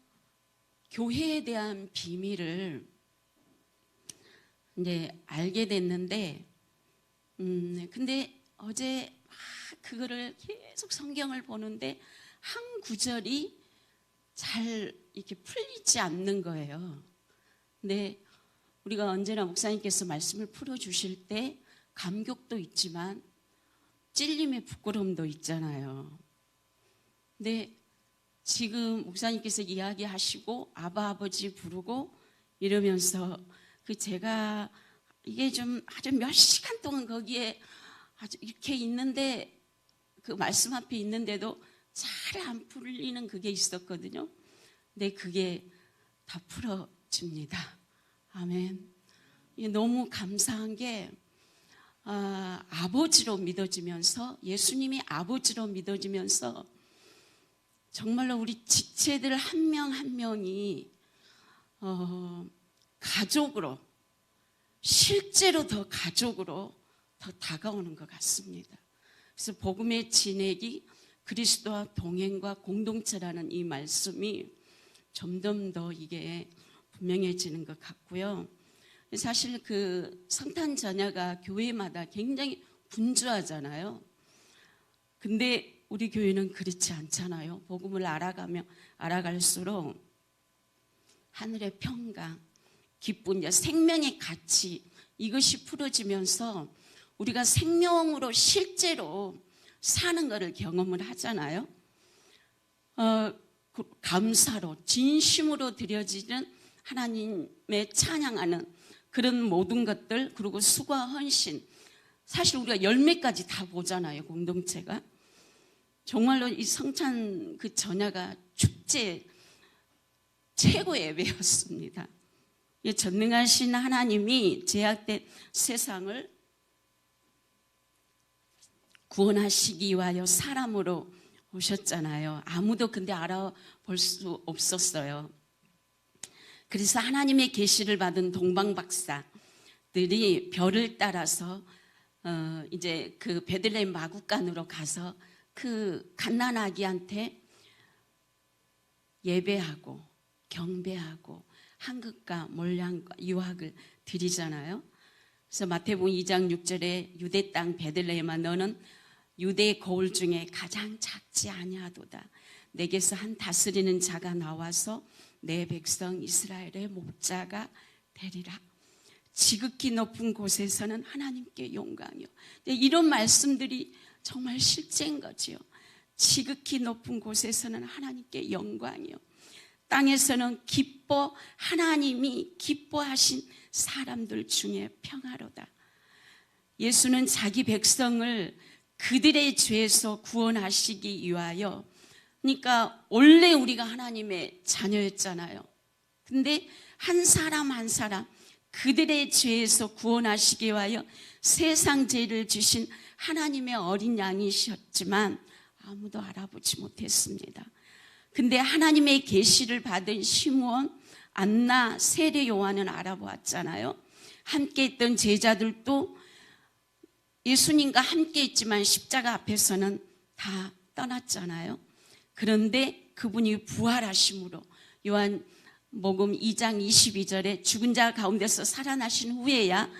교회에 대한 비밀을 이제 알게 됐는데, 근데 어제 그거를 계속 성경을 보는데 한 구절이 잘 이렇게 풀리지 않는 거예요. 근데 우리가 언제나 목사님께서 말씀을 풀어주실 때 감격도 있지만 찔림의 부끄러움도 있잖아요. 근데 지금 목사님께서 이야기하시고 아바 아버지 부르고 이러면서 제가 이게 좀 아주 몇 시간 동안 거기에 아주 이렇게 있는데, 그 말씀 앞에 있는데도 잘 안 풀리는 그게 있었거든요. 근데 그게 다 풀어집니다. 아멘. 너무 감사한 게 아버지로 믿어지면서, 예수님이 아버지로 믿어지면서 정말로 우리 지체들 한 명 한 명이 가족으로, 실제로 더 가족으로 더 다가오는 것 같습니다. 그래서 복음의 진액이 그리스도와 동행과 공동체라는 이 말씀이 점점 더 이게 분명해지는 것 같고요. 사실 그 성탄 전야가 교회마다 굉장히 분주하잖아요. 근데 우리 교회는 그렇지 않잖아요. 복음을 알아갈수록 하늘의 평강, 기쁨, 생명의 가치, 이것이 풀어지면서 우리가 생명으로 실제로 사는 것을 경험을 하잖아요. 감사로, 진심으로 드려지는 하나님의 찬양하는 그런 모든 것들, 그리고 수고와 헌신, 사실 우리가 열매까지 다 보잖아요. 공동체가 정말로 이 성찬 그 전야가 축제 최고의 예배였습니다. 전능하신 하나님이 제약된 세상을 구원하시기 위하여 사람으로 오셨잖아요. 아무도 근데 알아볼 수 없었어요. 그래서 하나님의 계시를 받은 동방 박사들이 별을 따라서 이제 그 베들레헴 마구간으로 가서 그 갓난 아기한테 예배하고 경배하고 한극과 몰량과 유학을 드리잖아요. 그래서 마태복음 2장 6절에 유대 땅 베들레헴아, 너는 유대 거울 중에 가장 작지 아니하도다. 내게서 한 다스리는 자가 나와서 내 백성 이스라엘의 목자가 되리라. 지극히 높은 곳에서는 하나님께 영광이요. 이런 말씀들이 정말 실제인 거지요. 지극히 높은 곳에서는 하나님께 영광이요. 땅에서는 하나님이 기뻐하신 사람들 중에 평화로다. 예수는 자기 백성을 그들의 죄에서 구원하시기 위하여 그러니까 원래 우리가 하나님의 자녀였잖아요. 근데 한 사람 한 사람 그들의 죄에서 구원하시기 위하여 세상 죄를 주신 하나님의 어린 양이셨지만 아무도 알아보지 못했습니다. 근데 하나님의 계시를 받은 시므온, 안나, 세례 요한은 알아보았잖아요. 함께 있던 제자들도 예수님과 함께 있지만 십자가 앞에서는 다 떠났잖아요. 그런데 그분이 부활하심으로 요한복음 2장 22절에 죽은 자 가운데서 살아나신 후에야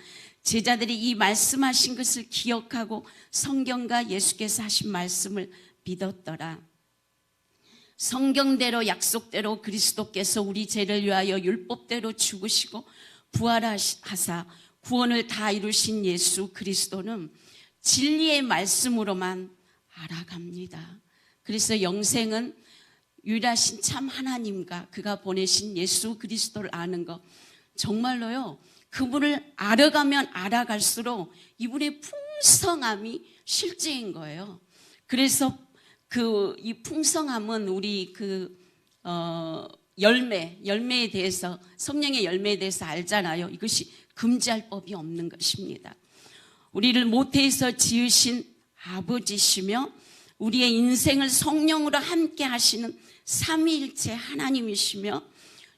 제자들이 이 말씀하신 것을 기억하고 성경과 예수께서 하신 말씀을 믿었더라. 성경대로 약속대로 그리스도께서 우리 죄를 위하여 율법대로 죽으시고 부활하사 구원을 다 이루신 예수 그리스도는 진리의 말씀으로만 알아갑니다. 그래서 영생은 유일하신 참 하나님과 그가 보내신 예수 그리스도를 아는 것, 정말로요, 그분을 알아가면 알아갈수록 이분의 풍성함이 실제인 거예요. 그래서 이 풍성함은 우리 열매에 대해서, 성령의 열매에 대해서 알잖아요. 이것이 금지할 법이 없는 것입니다. 우리를 모태에서 지으신 아버지시며 우리의 인생을 성령으로 함께 하시는 삼위일체 하나님이시며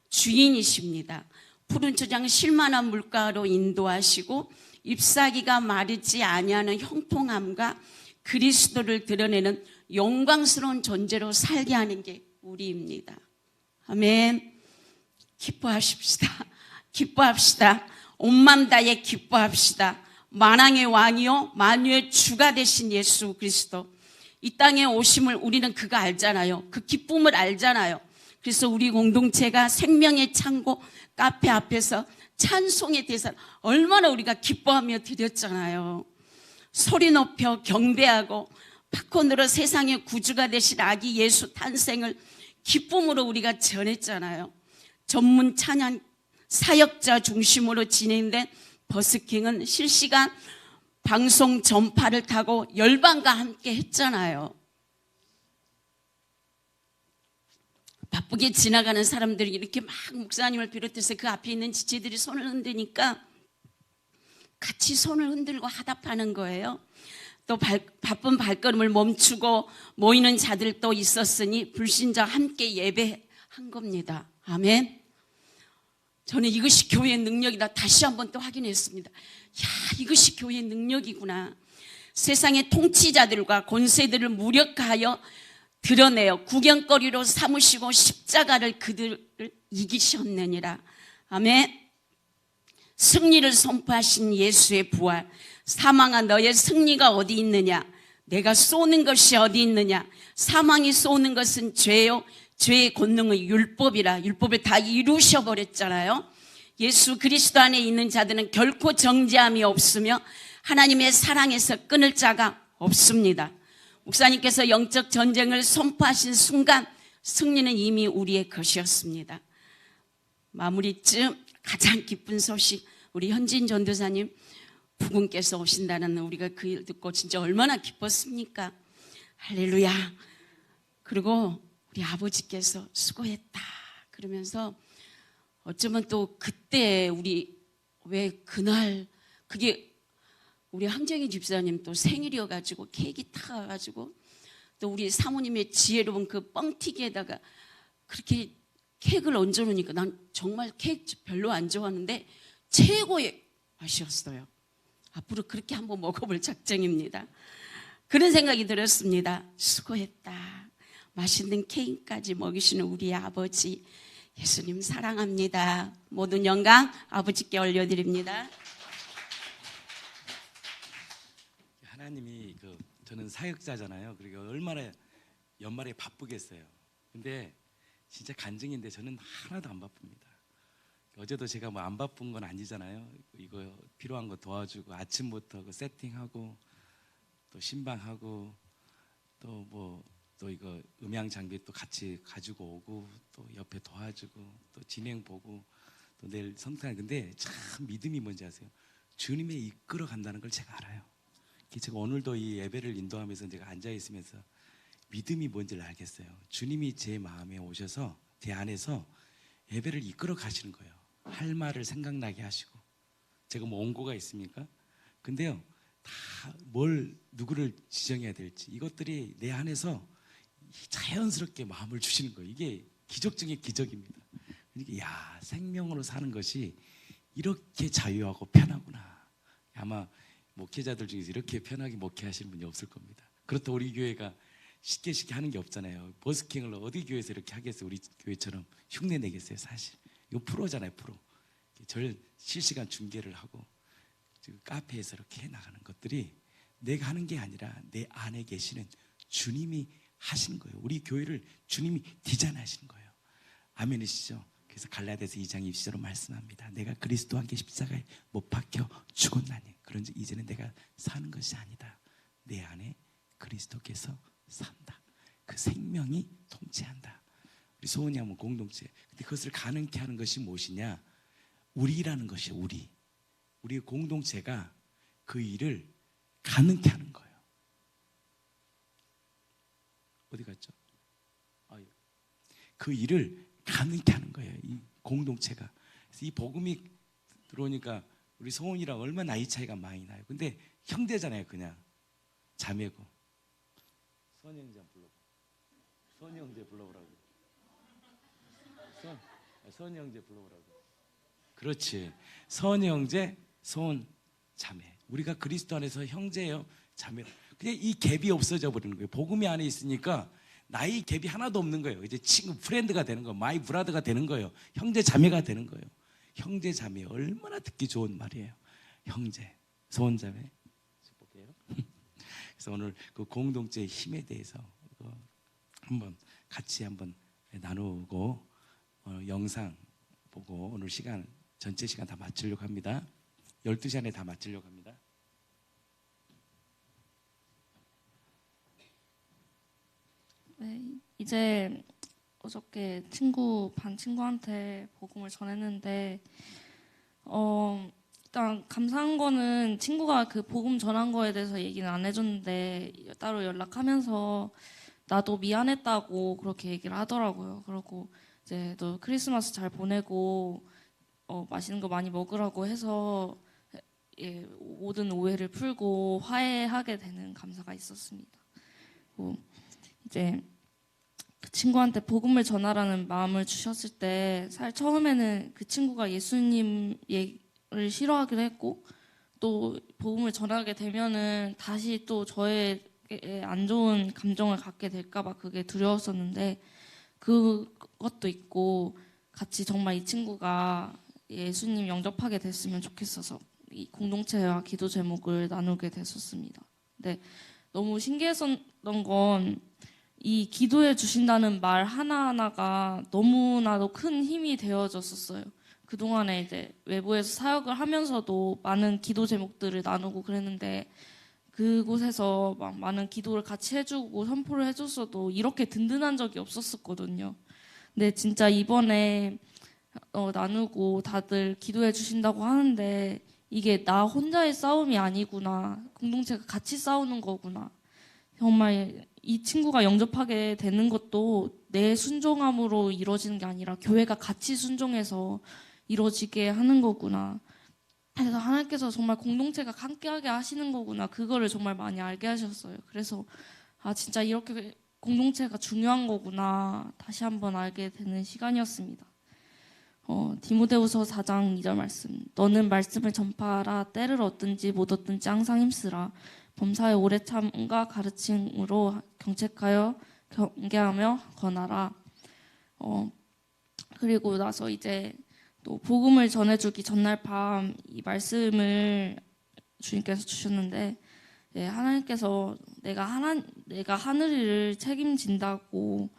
주인이십니다. 푸른 초장 실만한 물가로 인도하시고 잎사귀가 마르지 아니하는 형통함과 그리스도를 드러내는 영광스러운 존재로 살게 하는 게 우리입니다. 아멘. 기뻐하십시다. 기뻐합시다. 온맘 다해 기뻐합시다. 만왕의 왕이요 만유의 주가 되신 예수 그리스도, 이 땅에 오심을 우리는 그가 알잖아요. 그 기쁨을 알잖아요. 그래서 우리 공동체가 생명의 창고 카페 앞에서 찬송의 대사 얼마나 우리가 기뻐하며 드렸잖아요. 소리 높여 경배하고 팝콘으로 세상의 구주가 되신 아기 예수 탄생을 기쁨으로 우리가 전했잖아요. 전문 찬양 사역자 중심으로 진행된 버스킹은 실시간 방송 전파를 타고 열방과 함께 했잖아요. 바쁘게 지나가는 사람들이 이렇게 막 목사님을 비롯해서 그 앞에 있는 지체들이 손을 흔드니까 같이 손을 흔들고 화답하는 거예요. 또 바쁜 발걸음을 멈추고 모이는 자들도 있었으니 불신자 함께 예배한 겁니다. 아멘. 저는 이것이 교회의 능력이다 다시 한번 또 확인했습니다. 야, 이것이 교회의 능력이구나. 세상의 통치자들과 권세들을 무력하여 드러내어 구경거리로 삼으시고 십자가를 그들을 이기셨느니라. 아멘. 승리를 선포하신 예수의 부활. 사망아 너의 승리가 어디 있느냐? 내가 쏘는 것이 어디 있느냐? 사망이 쏘는 것은 죄요, 죄의 권능의 율법이라. 율법을 다 이루셔버렸잖아요. 예수 그리스도 안에 있는 자들은 결코 정죄함이 없으며 하나님의 사랑에서 끊을 자가 없습니다. 목사님께서 영적 전쟁을 선포하신 순간 승리는 이미 우리의 것이었습니다. 마무리쯤 가장 기쁜 소식, 우리 현진 전도사님 부군께서 오신다는, 우리가 그 일 듣고 진짜 얼마나 기뻤습니까? 할렐루야. 그리고 우리 아버지께서 수고했다 그러면서 어쩌면 또 그때 우리 왜 그날 그게 우리 황정희 집사님 또 생일이어가지고 케이크 타가지고 또 우리 사모님의 지혜로운 그 뻥튀기에다가 그렇게 케이크를 얹어놓으니까 난 정말 케이크 별로 안 좋아하는데 최고의 맛이었어요. 앞으로 그렇게 한번 먹어볼 작정입니다. 그런 생각이 들었습니다. 수고했다. 맛있는 케이크까지 먹이시는 우리 아버지 예수님 사랑합니다. 모든 영광 아버지께 올려드립니다. 하나님이 저는 사역자잖아요. 그리고 얼마나 연말에 바쁘겠어요. 근데 진짜 간증인데 저는 하나도 안 바쁩니다. 어제도 제가 뭐 안 바쁜 건 아니잖아요. 이거 필요한 거 도와주고 아침부터 그 세팅하고 또 신방하고 또 이거 음향 장비 또 같이 가지고 오고 또 옆에 도와주고 또 진행 보고 또 내일 성탄. 근데 참 믿음이 뭔지 아세요? 주님이 이끌어 간다는 걸 제가 알아요. 제가 오늘도 이 예배를 인도하면서 제가 앉아 있으면서 믿음이 뭔지를 알겠어요. 주님이 제 마음에 오셔서 제 안에서 예배를 이끌어 가시는 거예요. 할 말을 생각나게 하시고. 제가 뭐 원고가 있습니까? 근데요, 다 뭘 누구를 지정해야 될지 이것들이 내 안에서 자연스럽게 마음을 주시는 거예요. 이게 기적 중의 기적입니다. 그러니까 야, 생명으로 사는 것이 이렇게 자유하고 편하구나. 아마 목회자들 중에서 이렇게 편하게 목회하시는 분이 없을 겁니다. 그렇다고 우리 교회가 쉽게 하는 게 없잖아요. 버스킹을 어디 교회에서 이렇게 하겠어요? 우리 교회처럼 흉내 내겠어요? 사실 이거 프로잖아요. 프로. 절 실시간 중계를 하고 지금 카페에서 이렇게 해나가는 것들이 내가 하는 게 아니라 내 안에 계시는 주님이 하시는 거예요. 우리 교회를 주님이 디자인하시는 거예요. 아멘이시죠? 그래서 갈라디아서 2장 20절로 말씀합니다. 내가 그리스도와 함께 십자가에 못 박혀 죽었나니 그런즉 이제는 내가 사는 것이 아니다. 내 안에 그리스도께서 산다. 그 생명이 통치한다. 우리 소원이 하면 공동체. 근데 그것을 가능케 하는 것이 무엇이냐? 우리라는 것이 우리의 공동체가 그 일을 가능케 하는 거예요. 어디 갔죠? 그 일을 가능케 하는 거예요. 이 공동체가. 그래서 이 복음이 들어오니까 우리 소원이랑 얼마나 나이 차이가 많이 나요. 근데 형제잖아요. 그냥 자매고. 선이 형제 불러봐. 선이 형제 불러보라고. 선이 형제 불러보라고. 그렇지. 선이 형제, 소원 자매. 우리가 그리스도 안에서 형제예요. 자매. 그냥 이 갭이 없어져 버리는 거예요. 복음이 안에 있으니까 나이 갭이 하나도 없는 거예요. 이제 친구, 프렌드가 되는 거예요. 마이 브라더가 되는 거예요. 형제 자매가 되는 거예요. 형제 자매 얼마나 듣기 좋은 말이에요. 형제, 소원 자매. 볼게요. 그래서 오늘 그 공동체의 힘에 대해서 한번 같이 한번 나누고 영상 보고 오늘 시간 전체 시간 다 마치려고 합니다. 12시 안에 다 마치려고 합니다. 네, 이제 어저께 반 친구한테 복음을 전했는데 일단 감사한 거는 친구가 그 복음 전한 거에 대해서 얘기는 안 해줬는데 따로 연락하면서 나도 미안했다고 그렇게 얘기를 하더라고요. 그러고 이제 너 크리스마스 잘 보내고 맛있는 거 많이 먹으라고 해서 모든 오해를 풀고 화해하게 되는 감사가 있었습니다. 그리고 이제 그 친구한테 복음을 전하라는 마음을 주셨을 때 사실 처음에는 그 친구가 예수님을 싫어하기도 했고 또 복음을 전하게 되면은 다시 또 저에게 안 좋은 감정을 갖게 될까봐 그게 두려웠었는데 그것도 있고 같이 정말 이 친구가 예수님 영접하게 됐으면 좋겠어서 이 공동체와 기도 제목을 나누게 됐었습니다. 근데 너무 신기했었던 건 이 기도해 주신다는 말 하나하나가 너무나도 큰 힘이 되어졌었어요. 그동안에 이제 외부에서 사역을 하면서도 많은 기도 제목들을 나누고 그랬는데 그곳에서 막 많은 기도를 같이 해주고 선포를 해줬어도 이렇게 든든한 적이 없었거든요. 근데 진짜 이번에 나누고 다들 기도해 주신다고 하는데 이게 나 혼자의 싸움이 아니구나. 공동체가 같이 싸우는 거구나. 정말 이 친구가 영접하게 되는 것도 내 순종함으로 이루어지는 게 아니라 교회가 같이 순종해서 이루어지게 하는 거구나. 그래서 하나님께서 정말 공동체가 함께하게 하시는 거구나. 그거를 정말 많이 알게 하셨어요. 그래서 진짜 이렇게 공동체가 중요한 거구나. 다시 한번 알게 되는 시간이었습니다. 디모데후서 4장 2절 말씀. 너는 말씀을 전파하라. 때를 얻든지 못 얻든지 항상 힘쓰라. 범사에 오래 참과 가르침으로 경책하여 경계하며 권하라. 그리고 나서 이제 또 복음을 전해주기 전날 밤 이 말씀을 주님께서 주셨는데 하나님께서 내가 하늘이를 책임진다고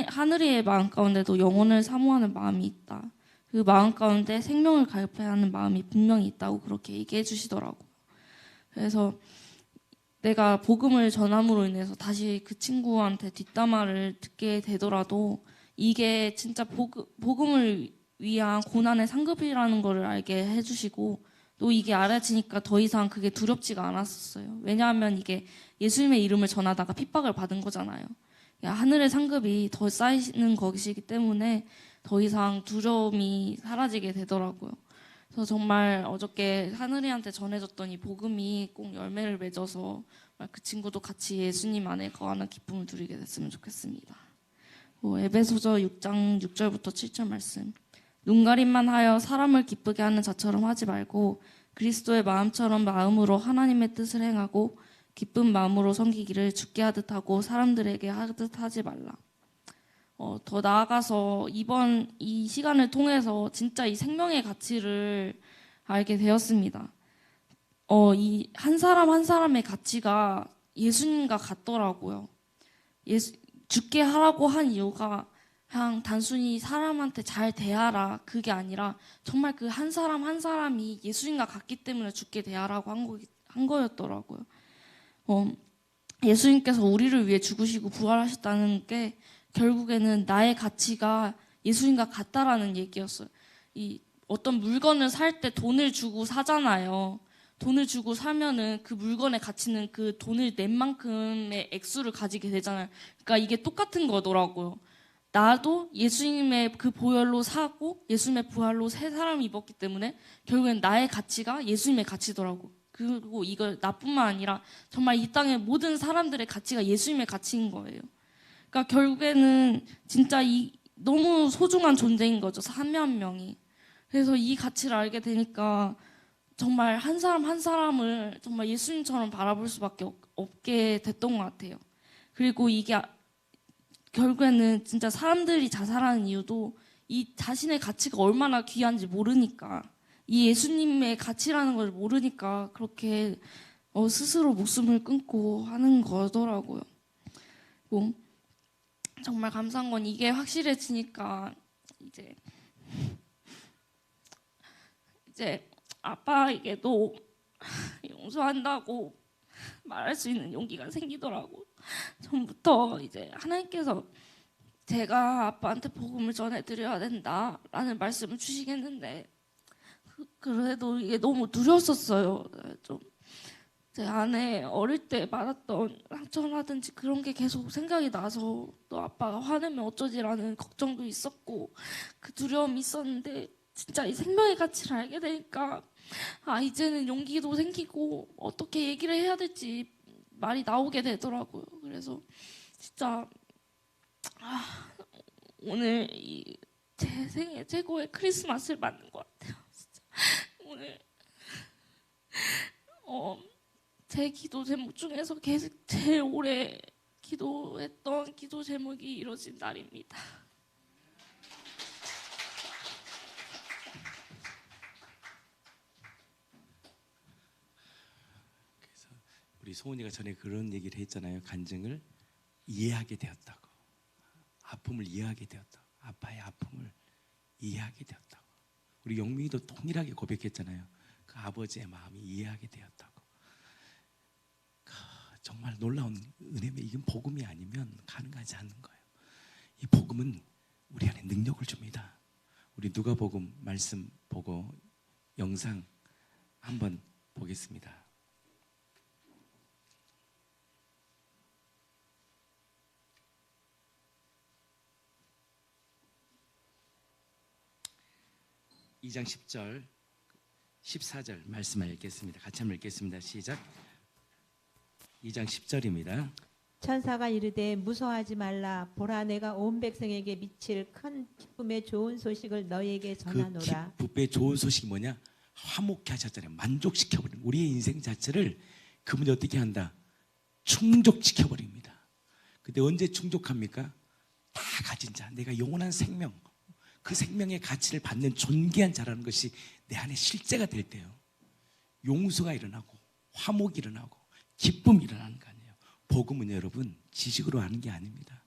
하늘이의 마음 가운데도 영혼을 사모하는 마음이 있다. 그 마음 가운데 생명을 가입해야 하는 마음이 분명히 있다고 그렇게 얘기해 주시더라고요. 그래서 내가 복음을 전함으로 인해서 다시 그 친구한테 뒷담화를 듣게 되더라도 이게 진짜 복음을 위한 고난의 상급이라는 것을 알게 해주시고 또 이게 알아지니까 더 이상 그게 두렵지가 않았었어요. 왜냐하면 이게 예수님의 이름을 전하다가 핍박을 받은 거잖아요. 하늘의 상급이 더 쌓이는 것이기 때문에 더 이상 두려움이 사라지게 되더라고요. 그래서 정말 어저께 하늘이한테 전해졌던 이 복음이 꼭 열매를 맺어서 그 친구도 같이 예수님 안에 거하는 기쁨을 누리게 됐으면 좋겠습니다. 에베소서 6장 6절부터 7절 말씀. 눈가림만 하여 사람을 기쁘게 하는 자처럼 하지 말고 그리스도의 마음처럼 마음으로 하나님의 뜻을 행하고 기쁜 마음으로 섬기기를 주께 하듯 하고 사람들에게 하듯 하지 말라. 더 나아가서 이번 이 시간을 통해서 진짜 이 생명의 가치를 알게 되었습니다. 이 한 사람 한 사람의 가치가 예수님과 같더라고요. 주께 하라고 한 이유가 그냥 단순히 사람한테 잘 대하라 그게 아니라 정말 그 한 사람 한 사람이 예수님과 같기 때문에 주께 대하라고 한 거였더라고요. 예수님께서 우리를 위해 죽으시고 부활하셨다는 게 결국에는 나의 가치가 예수님과 같다라는 얘기였어요. 이 어떤 물건을 살 때 돈을 주고 사잖아요. 돈을 주고 사면은 그 물건의 가치는 그 돈을 낸 만큼의 액수를 가지게 되잖아요. 그러니까 이게 똑같은 거더라고요. 나도 예수님의 그 보혈로 사고 예수님의 부활로 새 사람을 입었기 때문에 결국엔 나의 가치가 예수님의 가치더라고. 그리고 이걸 나뿐만 아니라 정말 이 땅의 모든 사람들의 가치가 예수님의 가치인 거예요. 그러니까 결국에는 진짜 이 너무 소중한 존재인 거죠. 한 명 한 명이. 그래서 이 가치를 알게 되니까 정말 한 사람 한 사람을 정말 예수님처럼 바라볼 수밖에 없게 됐던 것 같아요. 그리고 이게 결국에는 진짜 사람들이 자살하는 이유도 이 자신의 가치가 얼마나 귀한지 모르니까 이 예수님의 가치라는 걸 모르니까 그렇게 스스로 목숨을 끊고 하는 거더라고요. 정말 감사한 건 이게 확실해지니까 이제 아빠에게도 용서한다고 말할 수 있는 용기가 생기더라고. 전부터 이제 하나님께서 제가 아빠한테 복음을 전해드려야 된다라는 말씀을 주시겠는데 그래도 이게 너무 두려웠었어요. 좀 제 안에 어릴 때 받았던 상처라든지 그런 게 계속 생각이 나서 또 아빠가 화내면 어쩌지라는 걱정도 있었고 그 두려움이 있었는데 진짜 이 생명의 가치를 알게 되니까 이제는 용기도 생기고 어떻게 얘기를 해야 될지 말이 나오게 되더라고요. 그래서 진짜 오늘 제 생애 최고의 크리스마스를 맞는 것 같아요. 진짜. 오늘 제 기도 제목 중에서 계속 제일 오래 기도했던 기도 제목이 이루어진 날입니다. 우리 소은이가 전에 그런 얘기를 했잖아요. 간증을 이해하게 되었다고. 아픔을 이해하게 되었다고. 아빠의 아픔을 이해하게 되었다고. 우리 영민이도 동일하게 고백했잖아요. 그 아버지의 마음이 이해하게 되었다고. 정말 놀라운 은혜면 이건 복음이 아니면 가능하지 않는 거예요. 이 복음은 우리 안에 능력을 줍니다. 우리 누가복음 말씀 보고 영상 한번 보겠습니다. (2장 10절) 14절 말씀을 읽겠습니다. 같이 한번 읽겠습니다. 시작. 2장 10절입니다. 천사가 이르되 무서워하지 말라. 보라, 내가 온 백성에게 미칠 큰 기쁨의 좋은 소식을 너희에게 전하노라. 그 기쁨의 좋은 소식이 뭐냐? 화목케 하셨잖아요. 만족시켜버리는 우리의 인생 자체를 그분이 어떻게 한다? 충족시켜버립니다. 근데 언제 충족합니까? 다 가진 자, 내가 영원한 생명, 그 생명의 가치를 받는 존귀한 자라는 것이 내 안에 실제가 될 때요, 용서가 일어나고 화목이 일어나고 기쁨이 일어나는 거 아니에요. 복음은 여러분 지식으로 아는 게 아닙니다.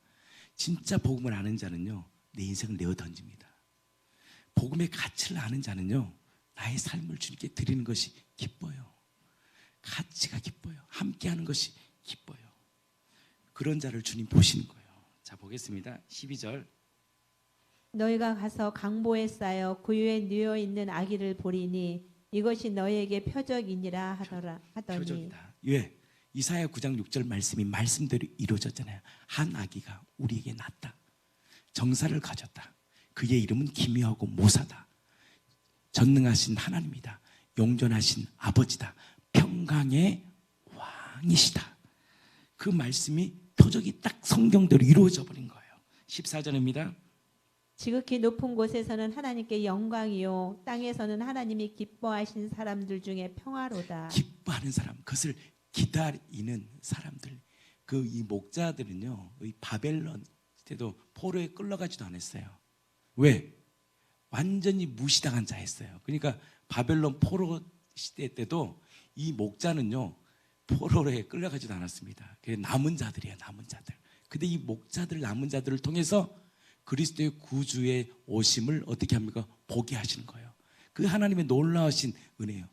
진짜 복음을 아는 자는요, 내 인생을 내어 던집니다. 복음의 가치를 아는 자는요, 나의 삶을 주님께 드리는 것이 기뻐요. 가치가 기뻐요. 함께하는 것이 기뻐요. 그런 자를 주님 보시는 거예요. 자, 보겠습니다. 12절. 너희가 가서 강보에 쌓여 구유에 누워 있는 아기를 보리니 이것이 너에게 표적이니라 하더니 표적이다. 왜? 이사야 9장 6절 말씀이 말씀대로 이루어졌잖아요. 한 아기가 우리에게 낳았다. 정사를 가졌다. 그의 이름은 기묘하고 모사다. 전능하신 하나님이다. 용존하신 아버지다. 평강의 왕이시다. 그 말씀이 표적이 딱 성경대로 이루어져 버린 거예요. 14절입니다. 지극히 높은 곳에서는 하나님께 영광이요 땅에서는 하나님이 기뻐하신 사람들 중에 평화로다. 기뻐하는 사람, 그것을 기다리는 사람들. 그 이 목자들은요, 이 바벨론 때도 포로에 끌려가지도 않았어요. 왜? 완전히 무시당한 자였어요. 그러니까 바벨론 포로 시대 때도 이 목자는요, 포로에 끌려가지도 않았습니다. 그게 남은 자들이에요, 남은 자들. 근데 이 목자들, 남은 자들을 통해서 그리스도의 구주의 오심을 어떻게 합니까? 보게 하시는 거예요. 그 하나님의 놀라우신 은혜예요.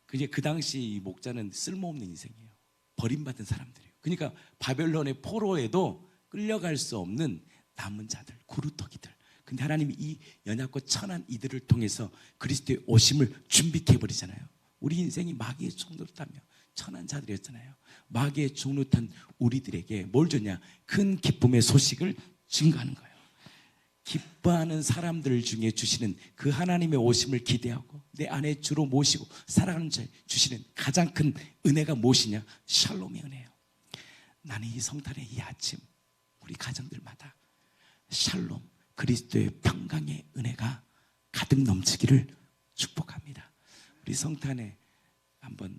그 당시 이 목자는 쓸모없는 인생이에요. 버림받은 사람들이에요. 그러니까 바벨론의 포로에도 끌려갈 수 없는 남은 자들, 구루터기들. 근데 하나님이 이 연약고 천한 이들을 통해서 그리스도의 오심을 준비케 해버리잖아요. 우리 인생이 마귀의 종노릇하며 천한 자들이었잖아요. 마귀의 종노릇한 우리들에게 뭘 줬냐? 큰 기쁨의 소식을 증거하는 거예요. 기뻐하는 사람들 중에 주시는 그 하나님의 오심을 기대하고 내 안에 주로 모시고 살아가는 자에 주시는 가장 큰 은혜가 무엇이냐? 샬롬의 은혜예요. 나는 이 성탄의 이 아침 우리 가정들마다 샬롬, 그리스도의 평강의 은혜가 가득 넘치기를 축복합니다. 우리 성탄에 한번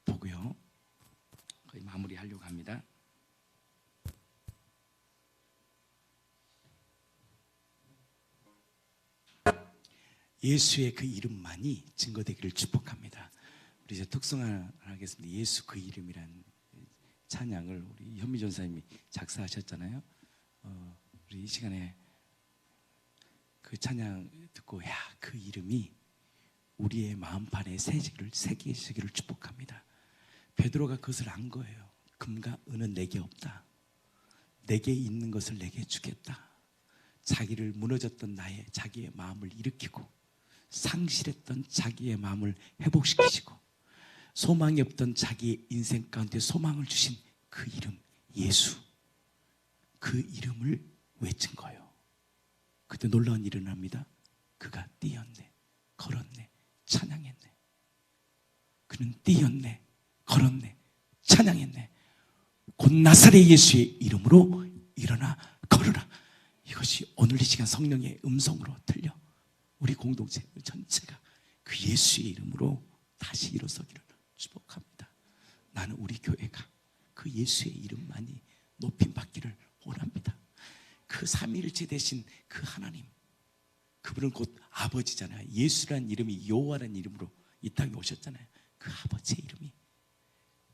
보고요, 거의 마무리하려고 합니다. 예수의 그 이름만이 증거되기를 축복합니다. 우리 이제 특성을 하겠습니다. 예수 그 이름이란 찬양을 우리 현미 전사님이 작사하셨잖아요. 우리 이 시간에 그 찬양 듣고 야, 그 이름이 우리의 마음판에 새기시기를 축복합니다. 베드로가 그것을 안 거예요. 금과 은은 내게 없다. 내게 있는 것을 내게 주겠다. 자기를 무너졌던 자기의 마음을 일으키고 상실했던 자기의 마음을 회복시키시고 소망이 없던 자기의 인생 가운데 소망을 주신 그 이름 예수, 그 이름을 외친 거예요. 그때 놀라운 일이 일어납니다. 그가 뛰었네, 걸었네, 찬양했네. 그는 뛰었네, 걸었네, 찬양했네. 곧 나사렛 예수의 이름으로 일어나 걸으라. 이것이 오늘 이 시간 성령의 음성으로 들려 우리 공동체 전체가 그 예수의 이름으로 다시 일어서기를 축복합니다. 나는 우리 교회가 그 예수의 이름만이 높임받기를 원합니다. 그 삼위일체 되신 그 하나님, 그분은 곧 아버지잖아요. 예수란 이름이 여호와라는 이름으로 이 땅에 오셨잖아요. 그 아버지의 이름이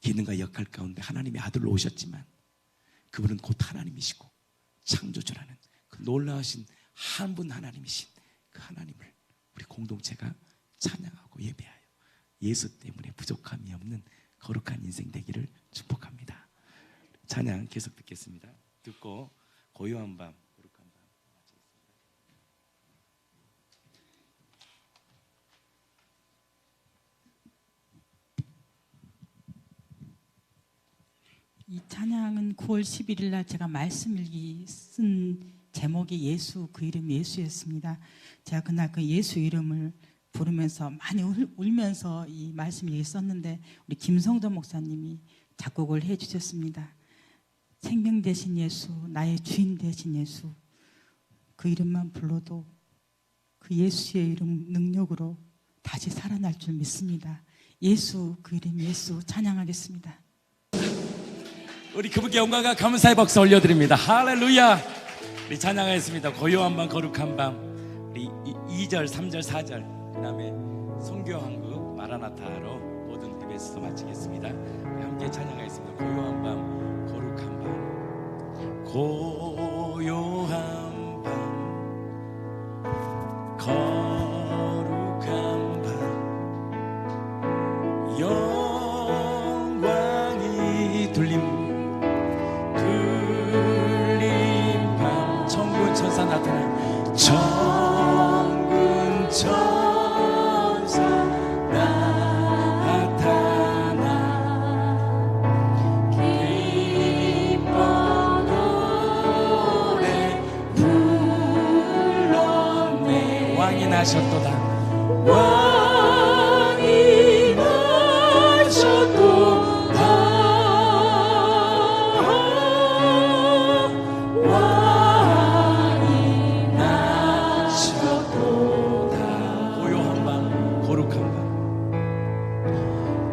기능과 역할 가운데 하나님의 아들로 오셨지만 그분은 곧 하나님이시고 창조주라는 그 놀라우신 한 분 하나님이신 그 하나님을 우리 공동체가 찬양하고 예배하여 예수 때문에 부족함이 없는 거룩한 인생 되기를 축복합니다. 찬양 계속 듣겠습니다. 듣고 고요한 밤, 거룩한 밤 마치겠습니다. 이 찬양은 9월 11일 날 제가 말씀일기 쓴 제목이 예수, 그 이름이 예수였습니다. 제가 그날 그 예수 이름을 부르면서 많이 울면서 이 말씀일기 썼는데 우리 김성도 목사님이 작곡을 해주셨습니다. 생명 되신 예수, 나의 주인 되신 예수, 그 이름만 불러도 그 예수의 이름 능력으로 다시 살아날 줄 믿습니다. 예수, 그 이름 예수 찬양하겠습니다. 우리 그분께 영광과 감사의 박수 올려드립니다. 할렐루야. 우리 찬양하겠습니다. 고요한 밤, 거룩한 밤. 우리 2절, 3절, 4절 그 다음에 성교한국 마라나타로 모든 예배에서 마치겠습니다. 함께 찬양하겠습니다. 고요한 밤, 거룩한 밤. 고요한 밤, 거룩한 밤, 영광이 들림 밤, 천군 천사 나타나 천군 천사 나셨도다. 왕이 나셨도다. 왕이 나셨도다. 고요한 밤, 거룩한 밤,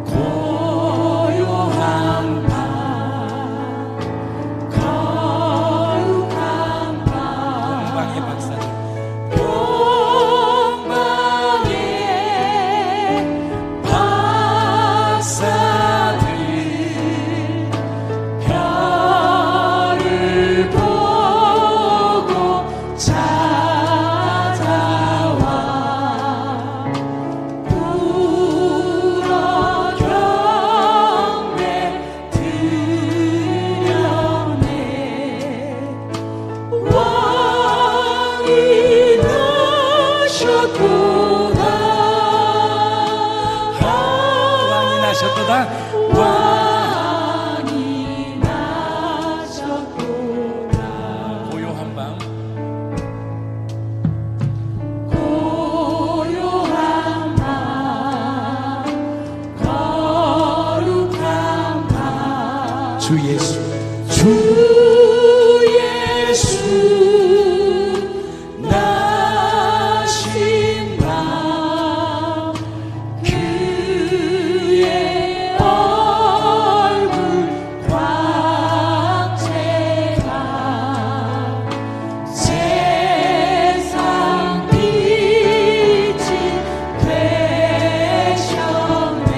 고요한 밤, 거룩한 밤, 동방의 박사들, 동방의 박사들 별을 보고 찾아와 울어 경배 드렸네. 왕이 나셨도다. 왕이 나셨도다. 왕이 나셨도다. 고요한 밤, 고요한 밤, 거룩한 밤, 주 예수, 주 예수 나신 밤, 그의 얼굴 광채가 세상 빛이 되셨네.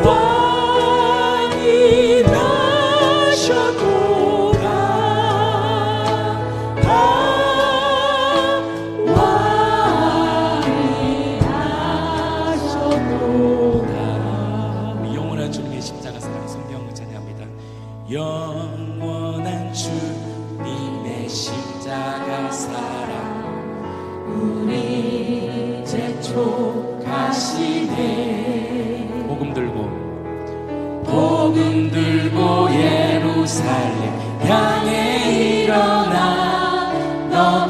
왕이 나셨도다. 왕이 나셨도다. 우리 영원한 주님의 십자가 사랑 성경 찬양합니다. 영원한 주님의 십자가 사랑 우리 재촉하시네. 복음 들고 예루살렘 향해 일어나 너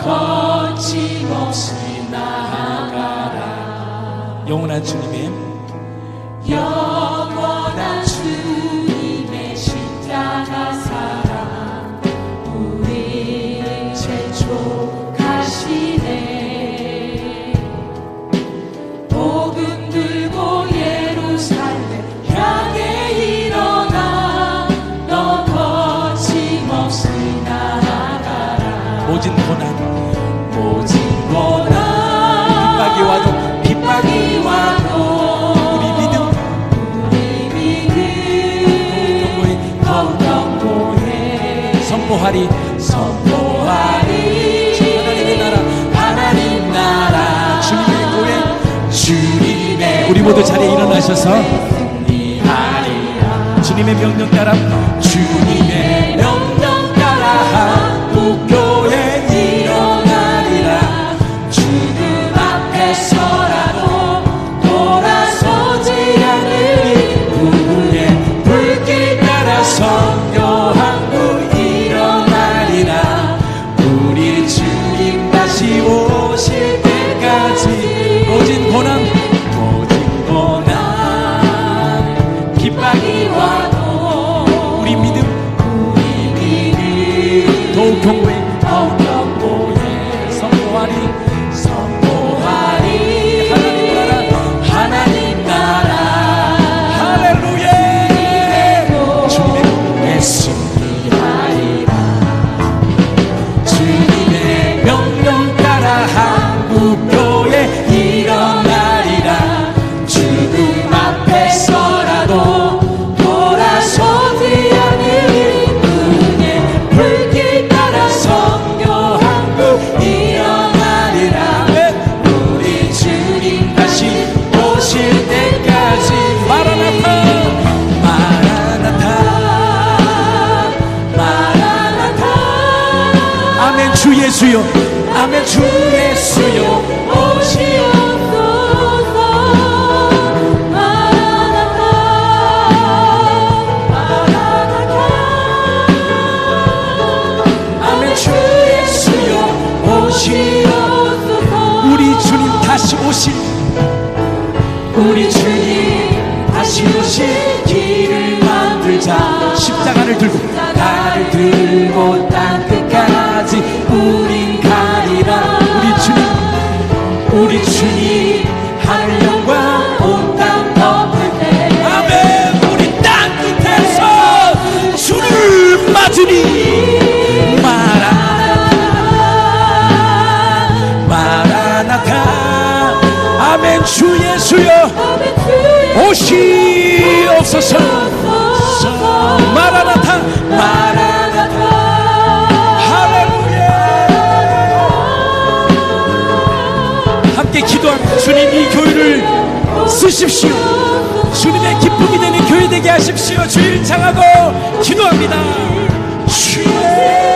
거침없이 나아가라. 영원한 주님의 영원한 주님의 십자가 사랑 우리 재촉하시네. 복음 들고 예루살렘 향해 일어나 너 거침없이 나아가라. 모진 고난 빗박이 와도 빗박이 와도 우리 믿음 더욱 견고해 선포하리 하나님 나라 주님의 우리 모두 자리에 일어나셔서 주님의 명령 따라 주님의 명령 따라 한국교회 일어나리라. 죽음 앞에서라도 돌아서지 않을 우리의 불길 따라 성교한국 일어나리라. 우리 주님 다시 오실 때까지 모진 고난 빗박이 와도 우리 믿음 더욱 견고해 선포하리 하나님 나라 할렐루야. 주님의 꿈에 승리하리라. 주님의 명령 따라 한국교회 일어나리라. 죽음 앞에서라도 돌아서지 않을 은혜 불길 따라 성교한국 일어나리라. 우리 주님 다시 오실 때까지 마라나타 아멘. 주 예수요 아멘. 주 예수요 오시옵소서. 마라나타 마라나타. 아멘. 주 예수요 오시옵소서. 다시 오실 우리 주님 다시 오실 길을 만들자. 십자가를 들고 땅 끝까지 우린 가리라. 우리 주님 하늘 영광 온 땅 덮을 때 아멘. 우리 땅 끝에서 주를 맞으니 마라나타 아멘. 주 예수여 오시옵소서. 마라나타 할렐루야. 함께 기도합니다. 주님 이 교회를 쓰십시오. 주님의 기쁨이 되는 교회 되게 하십시오. 주일 창하고 기도합니다. 주의